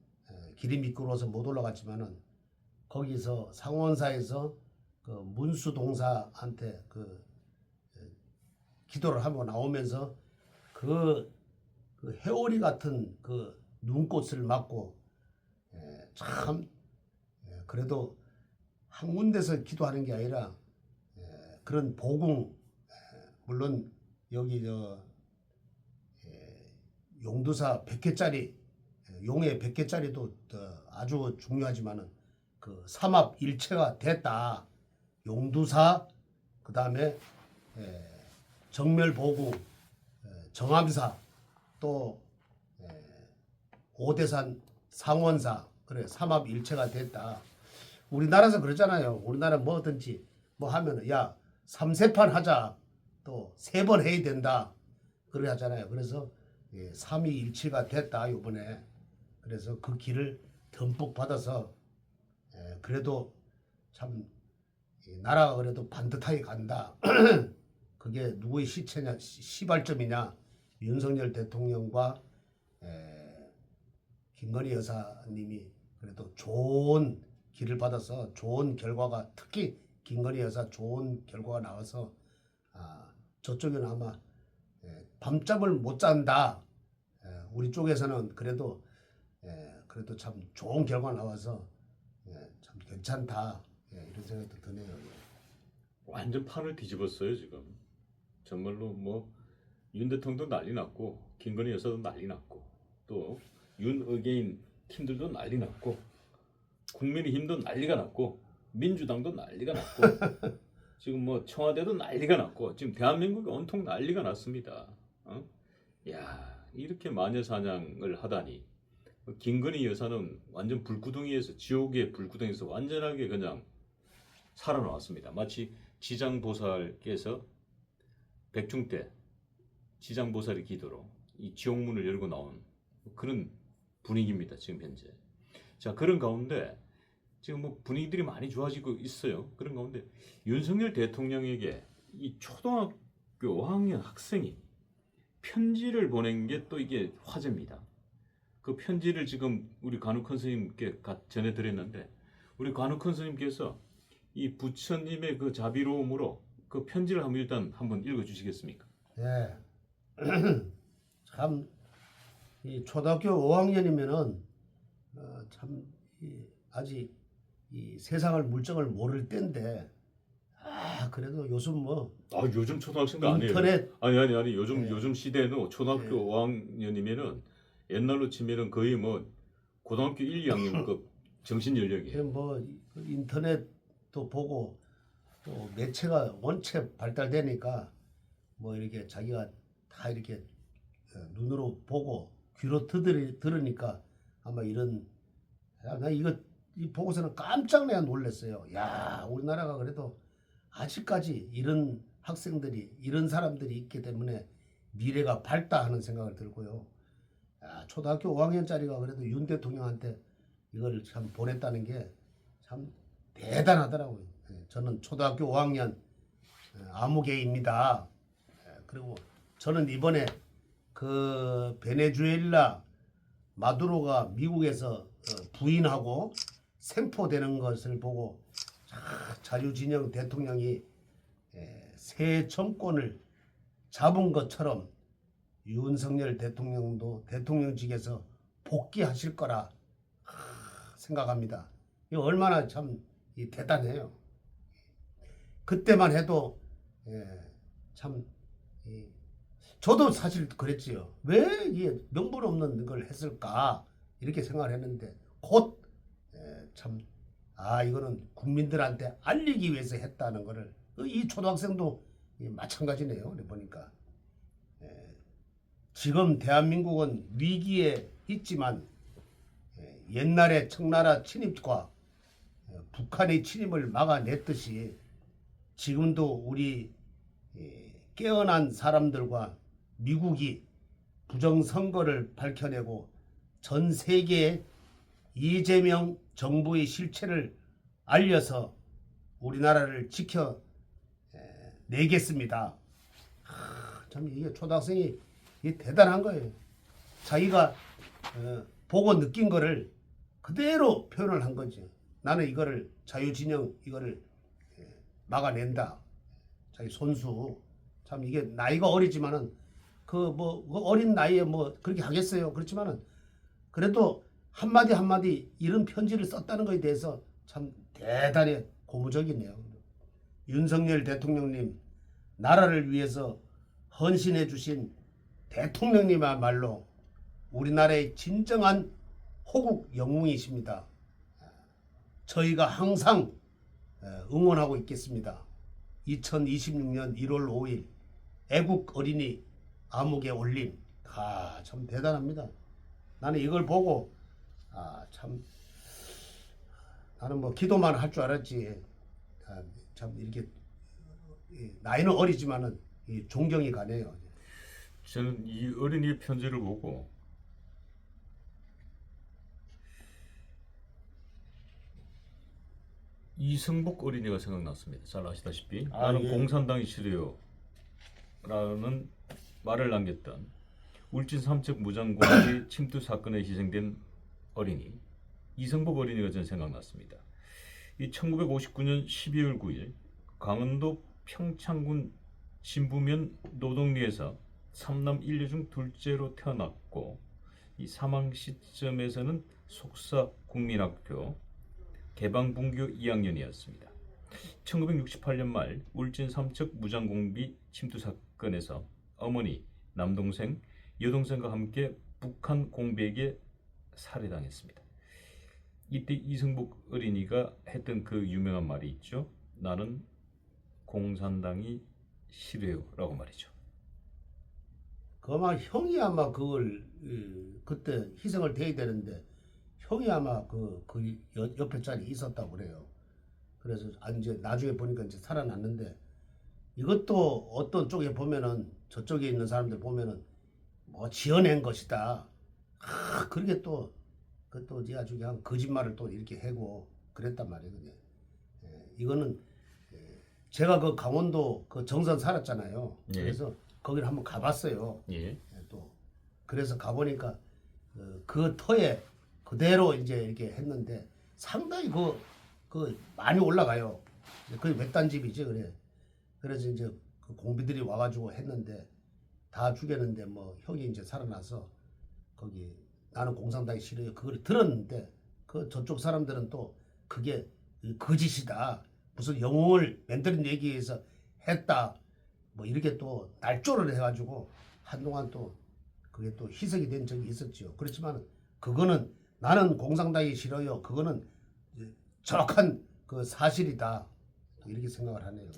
길이 미끄러워서 못 올라갔지만은 거기서 상원사에서 문수동사한테 기도를 하고 나오면서 해오리 같은 눈꽃을 맞고 참 그래도 한 군데서 기도하는 게 아니라 그런 보궁 물론 여기 용두사 100개짜리 용의 100개짜리도 아주 중요하지만은 삼합일체가 됐다. 용두사 그 다음에 정멸보궁 정암사 또 오대산 상원사 그래 삼합일체가 됐다. 우리나라에서 그러잖아요. 우리나라 뭐든지 뭐 하면은 야 3세판 하자 또 3번 해야 된다 그렇게 하잖아요. 그래서 삼위일체가 됐다 요번에. 그래서 그 길을 듬뿍 받아서 그래도 참 나라가 그래도 반듯하게 간다. 그게 누구의 시체냐 시발점이냐 윤석열 대통령과 김건희 여사님이 그래도 좋은 길을 받아서 좋은 결과가 특히 김건희 여사 좋은 결과가 나와서 저쪽에는 아마 밤잠을 못 잔다. 우리 쪽에서는 그래도 참 좋은 결과 나와서 참 괜찮다. 이런 생각도 드네요. 완전 판을 뒤집었어요 지금. 정말로 뭐 윤 대통령도 난리 났고 김건희 여사도 난리 났고 또 윤의계인 팀들도 난리 났고 국민의힘도 난리가 났고 민주당도 난리가 났고 지금 뭐 청와대도 난리가 났고 지금 대한민국이 온통 난리가 났습니다. 야, 이렇게 마녀 사냥을 하다니 김건희 여사는 완전 불구덩이에서 지옥의 불구덩이에서 완전하게 그냥 살아나왔습니다. 마치 지장보살께서 백중 때 지장보살의 기도로 이 지옥문을 열고 나온 그런 분위기입니다. 지금 현재. 자, 그런 가운데 지금 뭐 분위기들이 많이 좋아지고 있어요. 그런 가운데 윤석열 대통령에게 이 초등학교 5학년 학생이 편지를 보낸 게 또 이게 화제입니다. 그 편지를 지금 우리 관욱헌 선생님께 전해드렸는데 우리 관욱헌 선생님께서 이 부처님의 그 자비로움으로 그 편지를 한번 읽어주시겠습니까? 예. 참 이 초등학교 5학년이면은 아직 이 세상을 물정을 모를 때인데 그래도 요즘 뭐 요즘 초등학생도 아니에요. 인터넷 아니 요즘 예. 요즘 시대에는 초등학교 예. 5학년이면은 옛날로 치면은 거의 뭐 고등학교 1, 2학년급 정신 연령이에요. 뭐 인터넷도 보고 또 매체가 원체 발달되니까 뭐 이렇게 자기가 다 이렇게 눈으로 보고 귀로 들으니까 아마 나 이거 보고서는 깜짝 내가 놀랐어요. 야, 우리나라가 그래도 아직까지 이런 학생들이 이런 사람들이 있기 때문에 미래가 밝다 하는 생각을 들고요. 초등학교 5학년짜리가 그래도 윤 대통령한테 이걸 참 보냈다는 게 참 대단하더라고요. 저는 초등학교 5학년 아무개입니다. 그리고 저는 이번에 그 베네수엘라 마두로가 미국에서 부인하고 생포되는 것을 보고 자유진영 대통령이 새 정권을 잡은 것처럼 윤석열 대통령도 대통령직에서 복귀하실 거라 생각합니다. 이거 얼마나 참 대단해요. 그때만 해도 참 저도 사실 그랬지요. 왜 이게 명분 없는 걸 했을까 이렇게 생각을 했는데 곧 참 이거는 국민들한테 알리기 위해서 했다는 거를 이 초등학생도 마찬가지네요. 보니까 지금 대한민국은 위기에 있지만 옛날에 청나라 침입과 북한의 침입을 막아냈듯이 지금도 우리 깨어난 사람들과 미국이 부정선거를 밝혀내고 전 세계에 이재명 정부의 실체를 알려서 우리나라를 지켜내겠습니다. 참 이게 초등학생이 대단한 거예요. 자기가 보고 느낀 거를 그대로 표현을 한 거지. 나는 이거를 자유진영 이거를 막아낸다. 자기 손수. 참 이게 나이가 어리지만은 그 어린 나이에 뭐 그렇게 하겠어요. 그렇지만은 그래도 한마디 한마디 이런 편지를 썼다는 것에 대해서 참 대단히 고무적이네요. 윤석열 대통령님 나라를 위해서 헌신해 주신 대통령님이야말로 우리나라의 진정한 호국 영웅이십니다. 저희가 항상 응원하고 있겠습니다. 2026년 1월 5일 애국 어린이 암흑에 올림. 참 대단합니다. 나는 이걸 보고 참 나는 뭐 기도만 할 줄 알았지. 참 이렇게 나이는 어리지만은 존경이 가네요. 저는 이 어린이 편지를 보고 이승복 어린이가 생각났습니다. 잘 아시다시피 나는 예. 공산당이 싫어요 라는 말을 남겼던 울진 삼척 무장공비 침투 사건에 희생된 어린이 이승복 어린이가 저는 생각났습니다. 이 1959년 12월 9일 강원도 평창군 신부면 노동리에서 3남 1녀 중 둘째로 태어났고 이 사망 시점에서는 속사 국민학교 개방분교 2학년이었습니다. 1968년 말 울진 삼척 무장공비 침투 사건에서 어머니, 남동생, 여동생과 함께 북한 공비에게 살해당했습니다. 이때 이승복 어린이가 했던 그 유명한 말이 있죠. 나는 공산당이 싫어요라고 말이죠. 그 아마 형이 아마 그걸 그때 희생을 돼야 되는데 형이 아마 그 옆에 자리에 있었다고 그래요. 그래서 이제 나중에 보니까 이제 살아났는데 이것도 어떤 쪽에 보면은 저쪽에 있는 사람들 보면은 뭐 지어낸 것이다. 그렇게 또 그것도 이제 아주 그냥 거짓말을 또 이렇게 하고 그랬단 말이에요. 그냥. 이거는 제가 그 강원도 그 정선 살았잖아요. 예. 그래서 거기를 한번 가봤어요. 예. 또 그래서 가보니까 그 터에 그대로 이제 이렇게 했는데 상당히 그 많이 올라가요. 그게 외딴 집이지 그래. 그래서 이제 그 공비들이 와가지고 했는데 다 죽였는데 뭐 형이 이제 살아나서 거기 나는 공산당이 싫어요. 그걸 들었는데 그 저쪽 사람들은 또 그게 거짓이다. 무슨 영웅을 만들어내기 위해서 했다. 뭐 이렇게 또 날조를 해가지고 한동안 또 그게 또 희석이 된 적이 있었죠. 그렇지만 그거는 나는 공산당이 싫어요. 그거는 정확한 그 사실이다. 이렇게 생각을 하네요.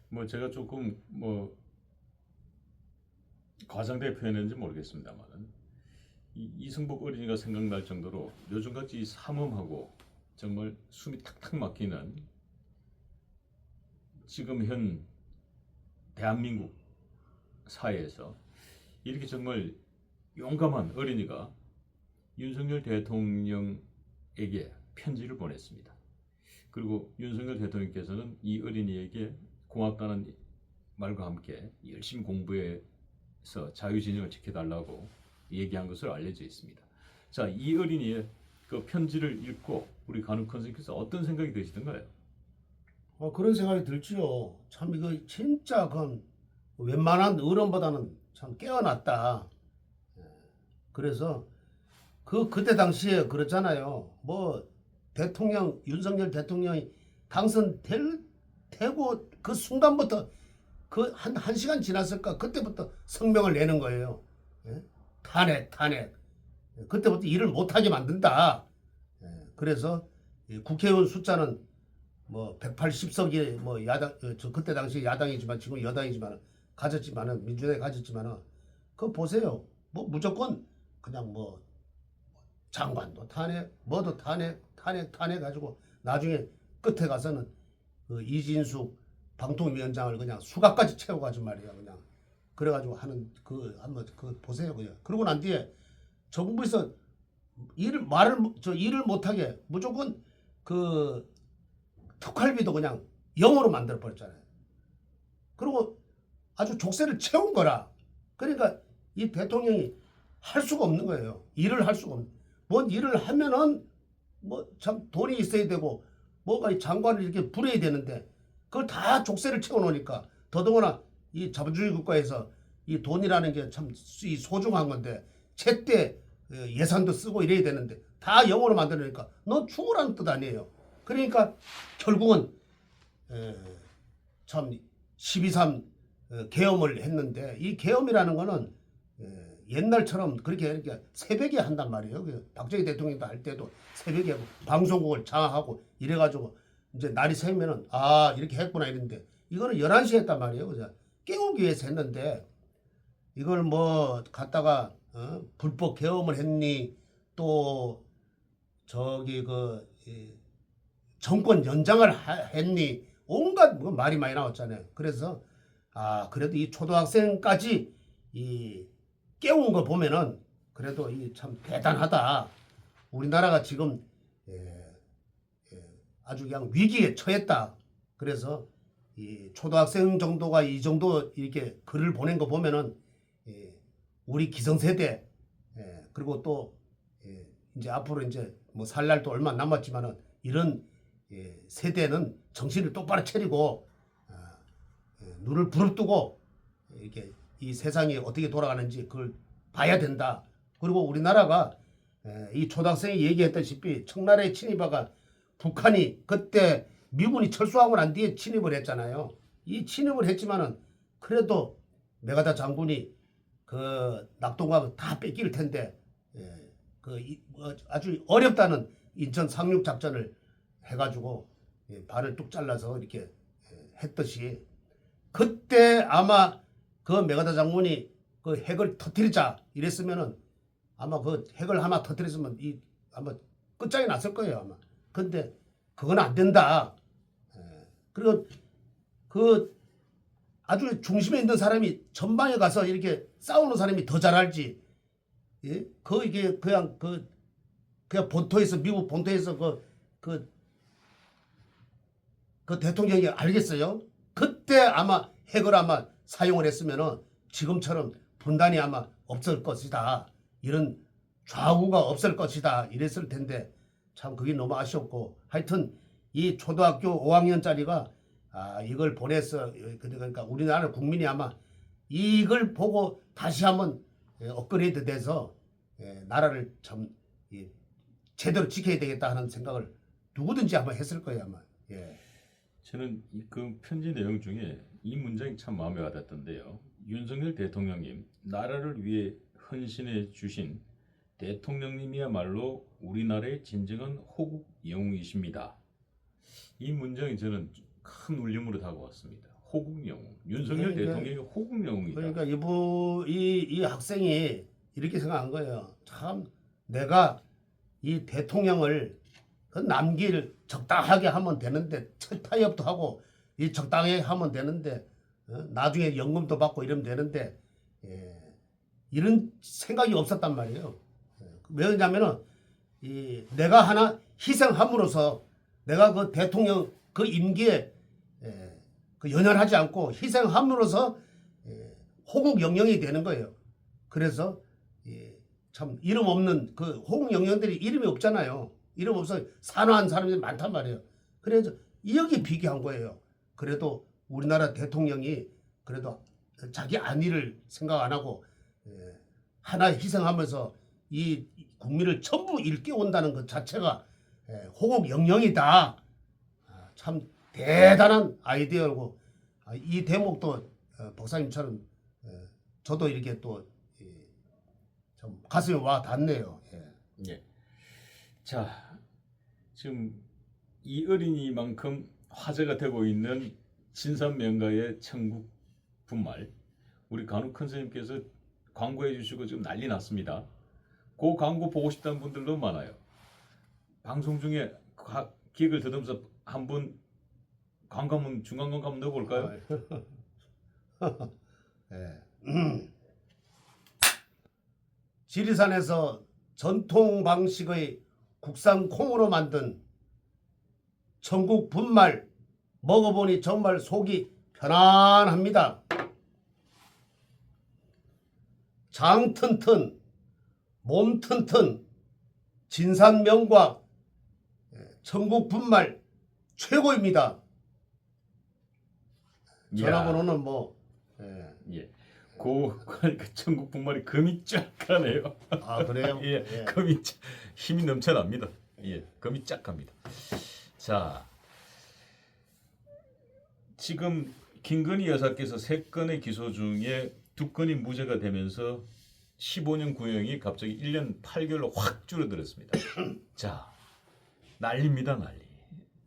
뭐 제가 조금 뭐 과장되게 표현했는지 모르겠습니다만은 이승복 어린이가 생각날 정도로 요즘같이 삼엄하고 정말 숨이 탁탁 막히는 지금 현 대한민국 사회에서 이렇게 정말 용감한 어린이가 윤석열 대통령에게 편지를 보냈습니다. 그리고 윤석열 대통령께서는 이 어린이에게 고맙다는 말과 함께 열심히 공부해서 자유진영을 지켜달라고 얘기한 것으로 알려져 있습니다. 자, 이 어린이의 그 편지를 읽고 우리 간혹 선생님께서 어떤 생각이 드시던가요? 그런 생각이 들지요. 참 이거 진짜 그 웬만한 어른보다는 참 깨어났다. 그래서 그때 당시에 그랬잖아요. 뭐 대통령 윤석열 대통령이 당선되고 그 순간부터 그 한 시간 지났을까 그때부터 성명을 내는 거예요. 탄핵. 그때부터 일을 못하게 만든다. 그래서 국회의원 숫자는 뭐 180석이 뭐 야당 저 그때 당시 야당이지만 지금 여당이지만 가졌지만은 민주당이 가졌지만은 그거 보세요. 뭐 무조건 그냥 뭐 장관도 탄핵, 뭐도 탄핵 가지고 나중에 끝에 가서는 그 이진숙 방통위원장을 그냥 수갑까지 채워가지고 말이야 그냥 그래가지고 하는 그 한번 그 보세요 그냥. 그러고 난 뒤에 정부에서 일을 못하게 무조건 그 특활비도 그냥 0으로 만들어 버렸잖아요. 그리고 아주 족쇄를 채운 거라. 그러니까 이 대통령이 할 수가 없는 거예요. 일을 할 수가 없는. 뭔 일을 하면은 뭐 참 돈이 있어야 되고 뭐가 이 장관을 이렇게 부려야 되는데 그걸 다 족쇄를 채워 놓으니까 더더구나 이 자본주의 국가에서 이 돈이라는 게 참 소중한 건데 제때 예산도 쓰고 이래야 되는데 다 0으로 만들어내니까 너 죽으라는 뜻 아니에요. 그러니까 결국은 참 12.3 계엄을 했는데 이 계엄이라는 거는 옛날처럼 그렇게 새벽에 한단 말이에요. 박정희 대통령도 할 때도 새벽에 방송국을 장악하고 이래가지고 이제 날이 새면은 이렇게 했구나 이랬는데 이거는 11시에 했단 말이에요. 그죠? 깨우기 위해서 했는데 이걸 뭐 갖다가 불법 계엄을 했니 또 저기 정권 연장을 했니 온갖 뭐 말이 많이 나왔잖아요. 그래서 그래도 이 초등학생까지 이 깨운 거 보면은 그래도 이 참 대단하다. 우리나라가 지금 아주 그냥 위기에 처했다. 그래서 이 초등학생 정도가 이 정도 이렇게 글을 보낸 거 보면은 우리 기성세대 그리고 또 이제 앞으로 이제 뭐 살 날도 얼마 남았지만은 이런 세대는 정신을 똑바로 차리고 눈을 부릅뜨고 이렇게 이 세상이 어떻게 돌아가는지 그걸 봐야 된다. 그리고 우리나라가 이 초등학생이 얘기했다시피 청나라에 침입하가 북한이 그때 미군이 철수하고 난 뒤에 침입을 했잖아요. 이 침입을 했지만은 그래도 메가다 장군이 그 낙동강 다 뺏길 텐데 아주 어렵다는 인천 상륙 작전을 해가지고 발을 뚝 잘라서 이렇게 했듯이 그때 아마 그 메가다 장군이 그 핵을 터뜨리자 이랬으면은 아마 그 핵을 하나 터뜨렸으면 아마 끝장이 났을 거예요 아마. 근데 그건 안 된다. 그리고 그 아주 중심에 있는 사람이 전방에 가서 이렇게 싸우는 사람이 더 잘할지. 예? 이게 그냥 본토에서 미국 본토에서 그 대통령이 알겠어요. 그때 아마 핵을 아마 사용을 했으면은 지금처럼 분단이 아마 없을 것이다. 이런 좌우가 없을 것이다. 이랬을 텐데 참 그게 너무 아쉬웠고 하여튼 이 초등학교 5학년짜리가 이걸 보냈어. 그러니까 우리나라 국민이 아마 이걸 보고 다시 한번 업그레이드 돼서 나라를 참 제대로 지켜야 되겠다 하는 생각을 누구든지 한번 했을 거예요 아마. 예. 저는 그 편지 내용 중에 이 문장이 참 마음에 와닿던데요. 윤석열 대통령님, 나라를 위해 헌신해 주신 대통령님이야말로 우리나라의 진정한 호국 영웅이십니다. 이 문장이 저는 큰 울림으로 다가왔습니다. 호국 영웅, 윤석열 대통령이 호국 영웅이다. 그러니까 이 학생이 이렇게 생각한 거예요. 참 내가 이 대통령을 그 남길 적당하게 하면 되는데 타협도 하고 이 적당하게 하면 되는데 나중에 연금도 받고 이러면 되는데 이런 생각이 없었단 말이에요. 왜냐면은 내가 하나 희생함으로써 내가 그 대통령 그 임기에 그 연연하지 않고 희생함으로써 호국 영령이 되는 거예요. 그래서 참 이름 없는 그 호국 영령들이 이름이 없잖아요. 이름 없어 산화한 사람들이 많단 말이에요. 그래서 여기 비교한 거예요. 그래도 우리나라 대통령이 그래도 자기 안위를 생각 안 하고 하나 희생하면서 이 국민을 전부 일깨운다는 것 자체가 호국 영령이다. 참 대단한 아이디어고 이 대목도 박사님처럼 저도 이렇게 또 좀 가슴에 와 닿네요. 예. 자, 지금 이 어린이만큼 화제가 되고 있는 진산명가의 천국 분말 우리 간혹 큰 선생님께서 광고해 주시고 지금 난리 났습니다. 그 광고 보고 싶다는 분들도 많아요. 방송 중에 기획을 더듬어서 한번 광고 중간 광고 한번 넣어볼까요? 지리산에서 전통 방식의 국산 콩으로 만든 천국 분말 먹어보니 정말 속이 편안합니다. 장 튼튼, 몸 튼튼, 진산명과 천국 분말 최고입니다. 전화번호는 뭐 예. 그 천국 분말이 금이 쫙 가네요. 그래요? 예, 금이 힘이 넘쳐납니다. 예, 금이 쫙 갑니다. 자, 지금 김건희 여사께서 3건의 기소 중에 2건이 무죄가 되면서 15년 구형이 갑자기 1년 8개월로 확 줄어들었습니다. 자, 난리입니다, 난리.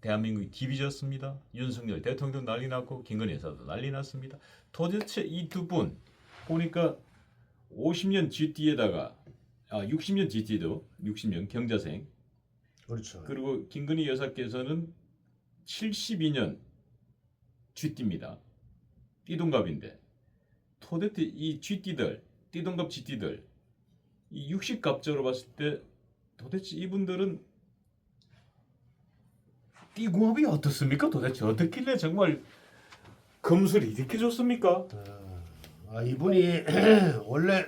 대한민국이 뒤비졌습니다. 윤석열 대통령 난리 났고 김건희 여사도 난리 났습니다. 도대체 이 두 분 보니까 50년 GT에다가 60년 GT도 60년 경자생. 그렇죠. 그리고 김건희 여사께서는 72년 GT입니다. 띠동갑인데 도대체 이 GT들, 띠동갑 GT들 이 60갑자로 봤을 때 도대체 이분들은 띠궁합이 어떻습니까? 도대체 어떻길래 정말 금술이 이렇게 좋습니까? 이분이 원래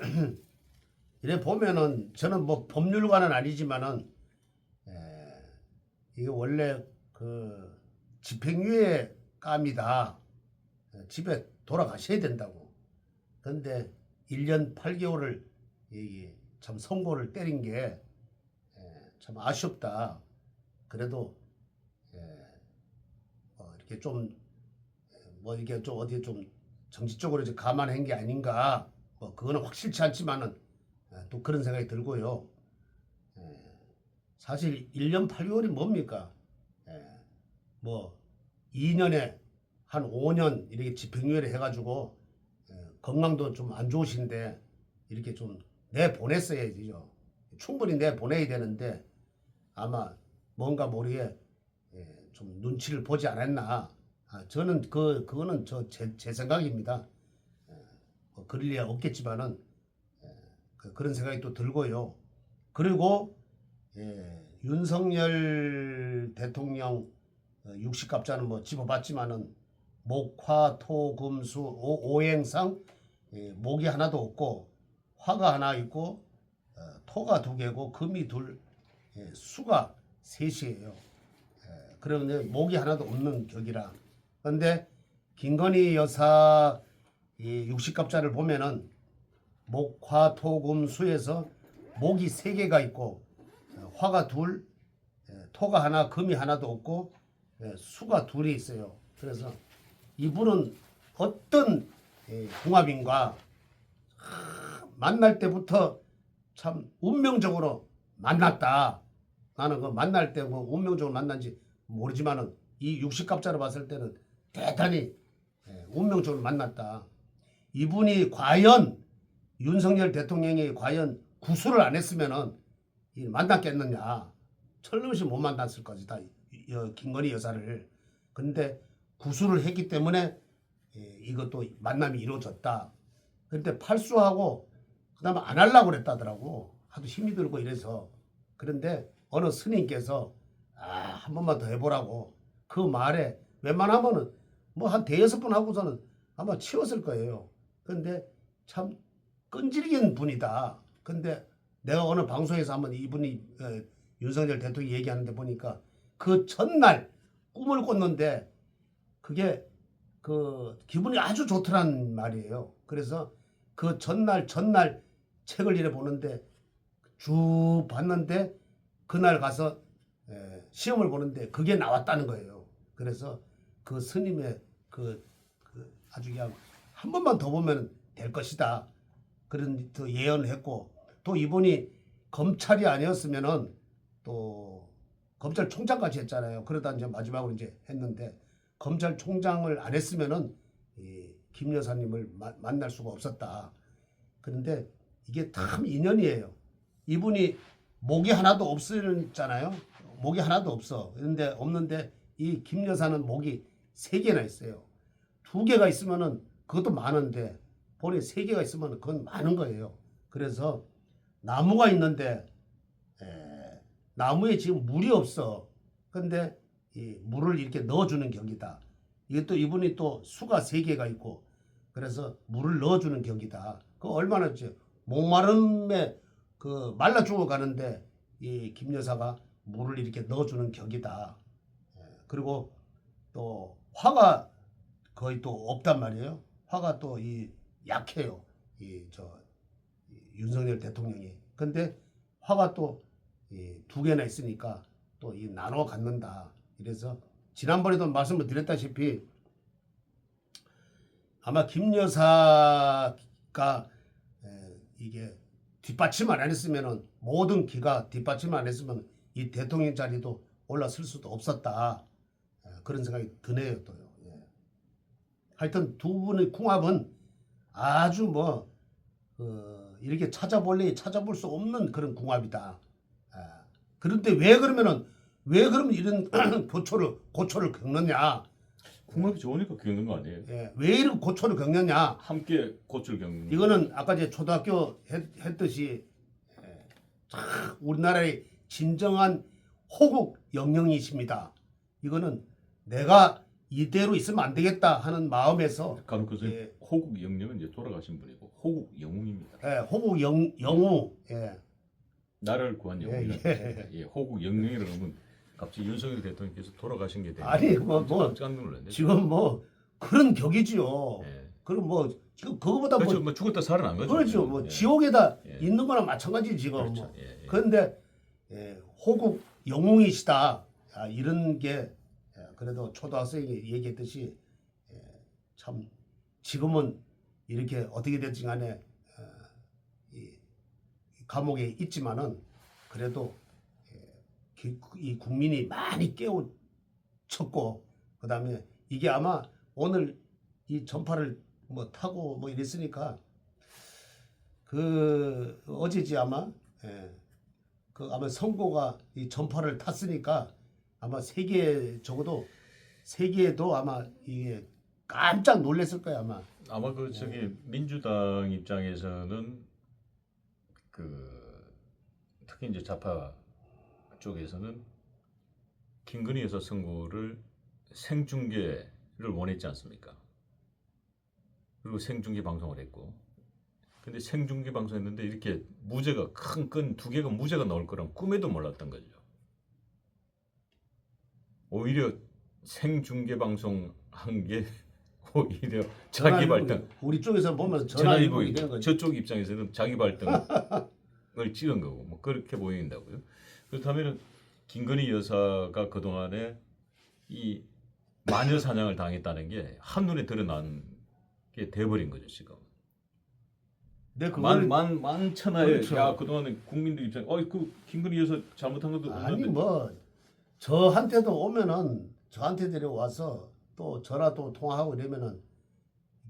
이래 보면은 저는 뭐 법률가는 아니지만은 이게 원래 그 집행유예 감이다. 집에 돌아가셔야 된다고. 근데 1년 8개월을 참 선고를 때린 게 참 아쉽다. 그래도 이렇게 좀 이렇게 좀 어디 좀 정치적으로 이제 감안한 게 아닌가. 그거는 확실치 않지만은 또 그런 생각이 들고요. 사실 1년 8개월이 뭡니까? 뭐 2년에 한 5년 이렇게 집행유예를 해가지고 건강도 좀 안 좋으신데 이렇게 좀 내보냈어야지요. 충분히 내보내야 되는데 아마 뭔가 모르게 좀 눈치를 보지 않았나. 저는 그거는 제 생각입니다. 뭐 그럴 리야 없겠지만은 그런 생각이 또 들고요. 그리고 윤석열 대통령 60갑자는 뭐 집어봤지만은 목화토금수 오행상 목이 하나도 없고 화가 하나 있고 토가 2개고 금이 2, 수가 3이에요. 그러면 목이 하나도 없는 격이라. 그런데 김건희 여사 이 60갑자를 보면은 목화토금수에서 목이 3개가 있고 화가 2, 토가 하나, 금이 하나도 없고 수가 2이 있어요. 그래서 이분은 어떤 궁합인가 만날 때부터 참 운명적으로 만났다. 나는 그 만날 때 뭐 운명적으로 만난지 모르지만은 이 60갑자로 봤을 때는 대단히 운명적으로 만났다. 이분이 과연 윤석열 대통령이 과연 구술을 안 했으면은 만났겠느냐. 철름없이 못 만났을 것이다. 김건희 여사를. 근데 구술을 했기 때문에 이것도 만남이 이루어졌다. 그런데 팔수하고 그다음에 안 하려고 그랬다더라고. 하도 힘이 들고 이래서. 그런데 어느 스님께서 한 번만 더 해보라고. 그 말에 웬만하면은 뭐 한 5-6번 하고서는 아마 치웠을 거예요. 근데 참 끈질긴 분이다. 근데 내가 어느 방송에서 한번 이분이 윤석열 대통령이 얘기하는데 보니까 그 전날 꿈을 꿨는데 그게 그 기분이 아주 좋더란 말이에요. 그래서 그 전날 책을 이래 보는데 쭉 봤는데 그날 가서 시험을 보는데 그게 나왔다는 거예요. 그래서 그 스님의 그 아주 그냥 한 번만 더 보면 될 것이다. 그런 또 예언을 했고 또 이분이 검찰이 아니었으면은 또 검찰총장까지 했잖아요. 그러다 이제 마지막으로 이제 했는데 검찰총장을 안 했으면은 김 여사님을 만날 수가 없었다. 그런데 이게 참 인연이에요. 이분이 목이 하나도 없었잖아요. 목이 하나도 없어. 그런데 없는데 이 김 여사는 목이 3개나 있어요. 2개가 있으면은 그것도 많은데 본에 3개가 있으면 그건 많은 거예요. 그래서 나무가 있는데 나무에 지금 물이 없어. 근데 이 물을 이렇게 넣어주는 격이다. 이것도 이분이 또 수가 3개가 있고 그래서 물을 넣어주는 격이다. 그 얼마나 이제 목마름에 그 말라 죽어가는데 이 김 여사가 물을 이렇게 넣어주는 격이다. 그리고 또 화가 거의 또 없단 말이에요. 화가 또 이 약해요. 이 윤석열 대통령이. 근데 화가 또 2개나 있으니까 또 이 나눠 갖는다. 이래서 지난번에도 말씀을 드렸다시피 아마 김 여사가 이게 뒷받침 안 했으면은 모든 기가 뒷받침 안 했으면 이 대통령 자리도 올라설 수도 없었다. 그런 생각이 드네요 또요. 하여튼 두 분의 궁합은 아주 뭐 이렇게 찾아볼 수 없는 그런 궁합이다. 그런데 왜 그러면 이런 고초를 겪느냐? 궁합이 좋으니까 겪는 거 아니에요? 왜 이런 고초를 겪느냐? 함께 고초를 겪는. 이거는 아까 이제 초등학교 했듯이 우리나라의 진정한 호국 영령이십니다. 이거는 내가 이대로 있으면 안 되겠다 하는 마음에서 간혹 호국 영령은 이제 돌아가신 분이고 호국 영웅입니다. 호국 영웅. 나라를 구한 영웅이라. 호국 영령이라고 하면 갑자기 윤석열 대통령께서 돌아가신 게 되는. 아니 뭐 깜짝 놀랐네. 지금 뭐 그런 격이지요. 그럼 뭐 지금 그거보다 그렇죠. 뭐 죽었다 살아난 거죠. 그렇죠. 뭐 지옥에다 있는 거랑 마찬가지 지금. 그렇죠. 뭐. 그런데 호국 영웅이시다. 이런 게 그래도 초등학생이 얘기했듯이 참 지금은 이렇게 어떻게 됐지 간에 이 감옥에 있지만은 그래도 이 국민이 많이 깨우쳤고 그다음에 이게 아마 오늘 이 전파를 뭐 타고 뭐 이랬으니까 그 어제지 아마 예, 그 아마 선고가 이 전파를 탔으니까 아마 적어도 세계에도 아마 이게 깜짝 놀랐을 거야 아마. 아마 그 저기 민주당 입장에서는 그 특히 이제 좌파 쪽에서는 김건희 여사 선고를 생중계를 원했지 않습니까? 그리고 생중계 방송을 했고, 근데 생중계 방송했는데 이렇게 무죄가 큰 건 두 개가 무죄가 나올 거란 꿈에도 몰랐던 거죠. 오히려 생중계 방송 한 게 오히려 자기 발등 우리 쪽에서 보면 전화위복이 전화위복이 되는 거죠. 저쪽 입장에서는 자기 발등을 찍은 거고 뭐 그렇게 보인다고요. 그렇다면 김건희 여사가 그 동안에 이 마녀 사냥을 당했다는 게 한눈에 드러난 게 돼버린 거죠 지금. 네, 그걸 만천하에 그렇죠. 야 그동안에 국민들 입장, 그 김건희 여사 잘못한 것도 아니 없는데 뭐 저한테도 오면은 저한테 데려와서 또 전화도 통화하고 이러면은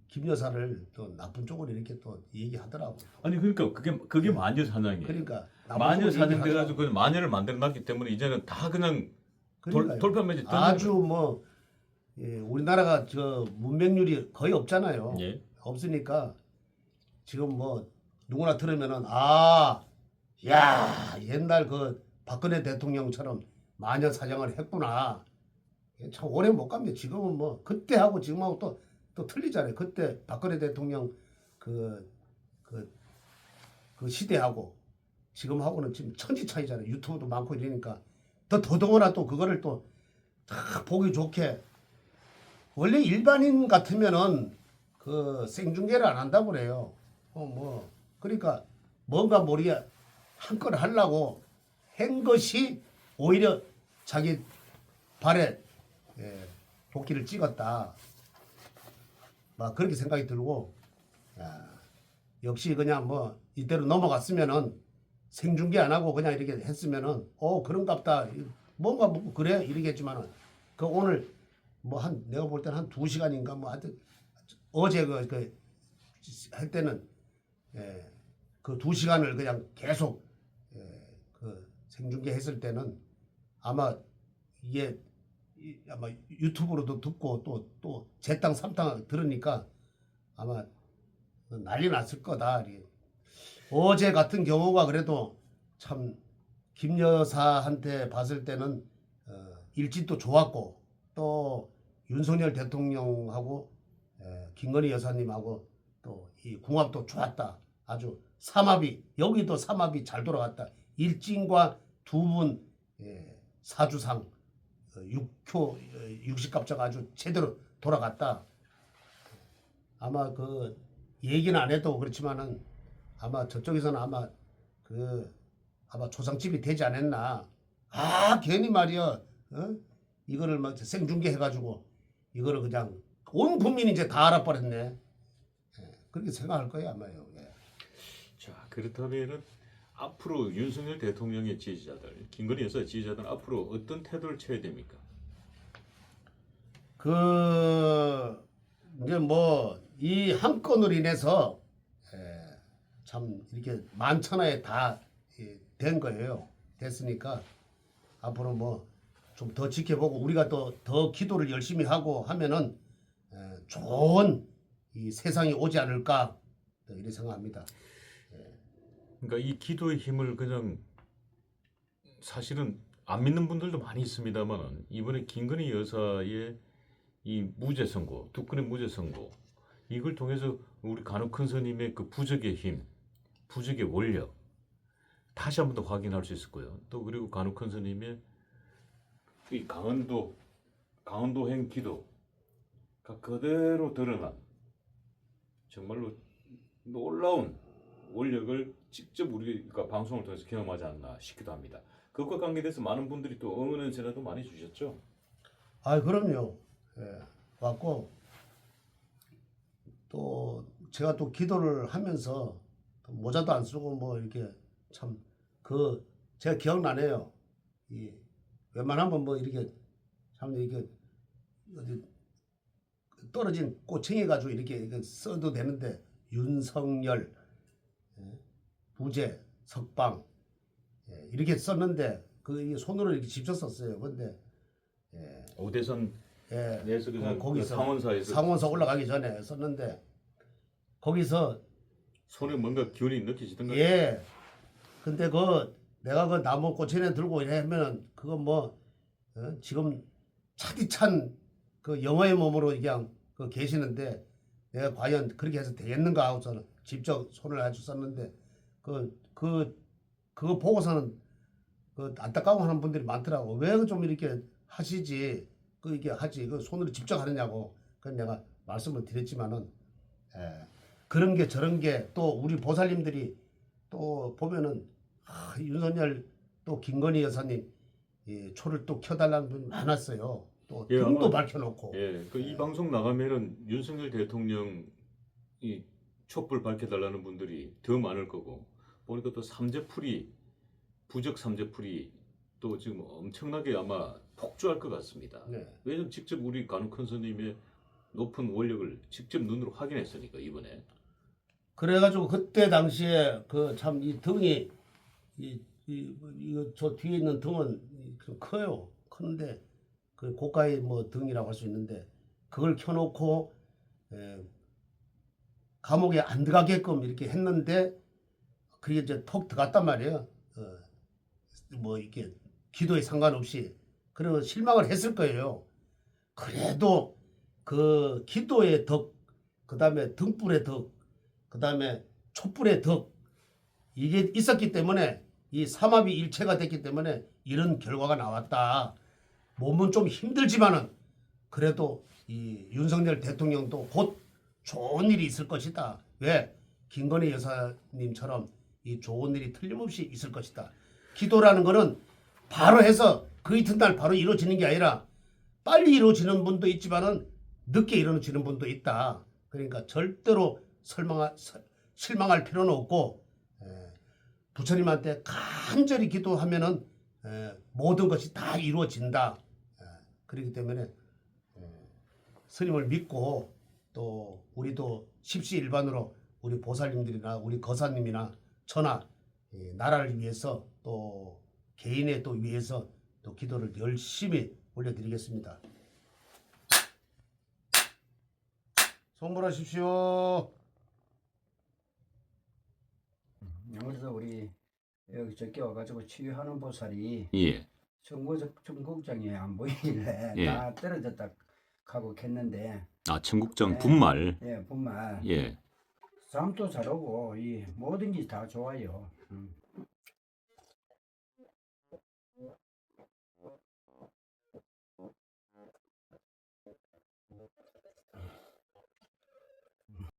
김 여사를 또 나쁜 쪽으로 이렇게 또 얘기하더라고. 아니 그러니까 그게 마녀 사냥이에요. 그러니까 나쁜 마녀 쪽으로 사냥 얘기하더라고. 돼가지고 그냥 마녀를 만들어놨기 때문에 이제는 다 그냥 그러니까요. 돌판매지 아주 뭐 예, 우리나라가 저 문맹률이 거의 없잖아요. 예. 없으니까 지금 뭐 누구나 들으면은 야 옛날 그 박근혜 대통령처럼 마녀 사냥을 했구나. 참 오래 못 갑니다. 지금은 뭐 그때하고 지금하고 또 틀리잖아요. 그때 박근혜 대통령 그 시대하고 지금하고는 지금 천지 차이잖아요. 유튜브도 많고 이러니까 더더구나 또 그거를 또 다 보기 좋게 원래 일반인 같으면은 그 생중계를 안 한다고 그래요. 뭐 그러니까 뭔가 모르게 한 건 하려고 한 것이 오히려 자기 발에 도끼를 찍었다. 막 그렇게 생각이 들고 역시 그냥 뭐 이대로 넘어갔으면은 생중계 안 하고 그냥 이렇게 했으면은 그런갑다. 뭔가 뭐 그래 이러겠지만은 그 오늘 뭐 내가 볼 때는 한 2시간인가 뭐 하여튼 어제 할 때는 그 2시간을 그냥 계속 그 생중계 했을 때는 아마 이게 아마 유튜브로도 듣고 또 제 땅 삼땅 들으니까 아마 난리 났을 거다. 어제 같은 경우가 그래도 참 김 여사한테 봤을 때는 일진도 좋았고 또 윤석열 대통령하고 김건희 여사님하고 또 이 궁합도 좋았다. 아주 여기도 삼합이 잘 돌아갔다. 일진과 두 분 사주상 60갑자가 아주 제대로 돌아갔다. 아마 그 얘기는 안 해도 그렇지만은 아마 저쪽에서는 아마 조상집이 되지 않았나. 괜히 말이야. 이거를 막 생중계 해가지고 이거를 그냥 온 국민이 이제 다 알아버렸네. 그렇게 생각할 거예요 아마요. 자 그렇다면은 앞으로 윤석열 대통령의 지지자들, 김건희 여사 지지자들 앞으로 어떤 태도를 취해야 됩니까? 이제 뭐 이 한 건으로 인해서 참 이렇게 만천하에 다 된 거예요. 됐으니까 앞으로 뭐 좀 더 지켜보고 우리가 더 기도를 열심히 하고 하면은 좋은 이 세상이 오지 않을까 이렇게 생각합니다. 그러니까 이 기도의 힘을 그냥 사실은 안 믿는 분들도 많이 있습니다만 이번에 김건희 여사의 이 무죄 선고, 두 건의 무죄 선고 이걸 통해서 우리 간혹 큰 스님의 그 부적의 힘, 부적의 원력 다시 한 번 더 확인할 수 있을 거예요. 또 그리고 간혹 큰 스님의 이 강원도행 기도가 그대로 드러난 정말로 놀라운 원력을 직접 우리가 방송을 통해서 경험하지 않나 싶기도 합니다. 그것과 관계돼서 많은 분들이 또 응원의 전화도 많이 주셨죠. 그럼요. 왔고 또 제가 또 기도를 하면서 모자도 안 쓰고 뭐 이렇게 참 제가 기억나네요. 이 웬만하면 뭐 이렇게 참 이렇게 어디 떨어진 꼬챙이 가지고 이렇게 써도 되는데 윤석열, 부재, 석방 이렇게 썼는데 그 손으로 이렇게 직접 썼어요. 근데 오대선 내에서 그냥 거기서 상원사에서 상원사 올라가기 전에 썼는데 거기서 손에 뭔가 기운이 느껴지던가요? 예. 근데 내가 그 나무 꼬챙이 들고 이래 하면은 그거 뭐 지금 차디찬 그 영어의 몸으로 그냥 계시는데 내가 과연 그렇게 해서 되겠는가 하고 저는 직접 손을 아주 썼는데 그거 보고서는 안타까워하는 분들이 많더라고. 왜 좀 이렇게 하시지? 이게 하지? 손으로 직접 하느냐고. 그건 내가 말씀을 드렸지만은 그런 게 저런 게 또 우리 보살님들이 또 보면은 윤석열 또 김건희 여사님 초를 또 켜달라는 분이 많았어요. 또 예, 등도 아마- 밝혀놓고. 예, 이 방송 나가면은 윤석열 대통령 이 촛불 밝혀달라는 분들이 더 많을 거고 보니까 또 삼재풀이 부적 삼재풀이 또 지금 엄청나게 아마 폭주할 것 같습니다. 네. 왜냐면 직접 우리 간혹한 스님의 높은 원력을 직접 눈으로 확인했으니까 이번에. 그래가지고 그때 당시에 참 이 등이 이거 저 뒤에 있는 등은 좀 커요. 큰데 그 고가의 뭐 등이라고 할 수 있는데 그걸 켜놓고 감옥에 안 들어가게끔 이렇게 했는데 그게 이제 톡 들어갔단 말이에요. 뭐 이렇게 기도에 상관없이 그러면 실망을 했을 거예요. 그래도 그 기도의 덕, 그 다음에 등불의 덕, 그 다음에 촛불의 덕 이게 있었기 때문에 이 삼합이 일체가 됐기 때문에 이런 결과가 나왔다. 몸은 좀 힘들지만은 그래도 이 윤석열 대통령도 곧 좋은 일이 있을 것이다. 왜? 김건희 여사님처럼 이 좋은 일이 틀림없이 있을 것이다. 기도라는 거는 바로 해서 그 이튿날 바로 이루어지는 게 아니라 빨리 이루어지는 분도 있지만은 늦게 이루어지는 분도 있다. 그러니까 절대로 실망할 필요는 없고 부처님한테 간절히 기도하면은 모든 것이 다 이루어진다. 그렇기 때문에 스님을 믿고 또 우리도 십시일반으로 우리 보살님들이나 우리 거사님이나 천하 나라를 위해서 또 개인의 또 위해서 또 기도를 열심히 올려드리겠습니다. 송불하십시오. 그래서 우리 여기 저기 와가지고 치유하는 보살이 예. 청국장에 안 보이길래 예. 다 떨어졌다 하고 했는데 아, 청국장 네. 분말. 분말 예. 싸움도 잘하고 이 모든 게 다 좋아요.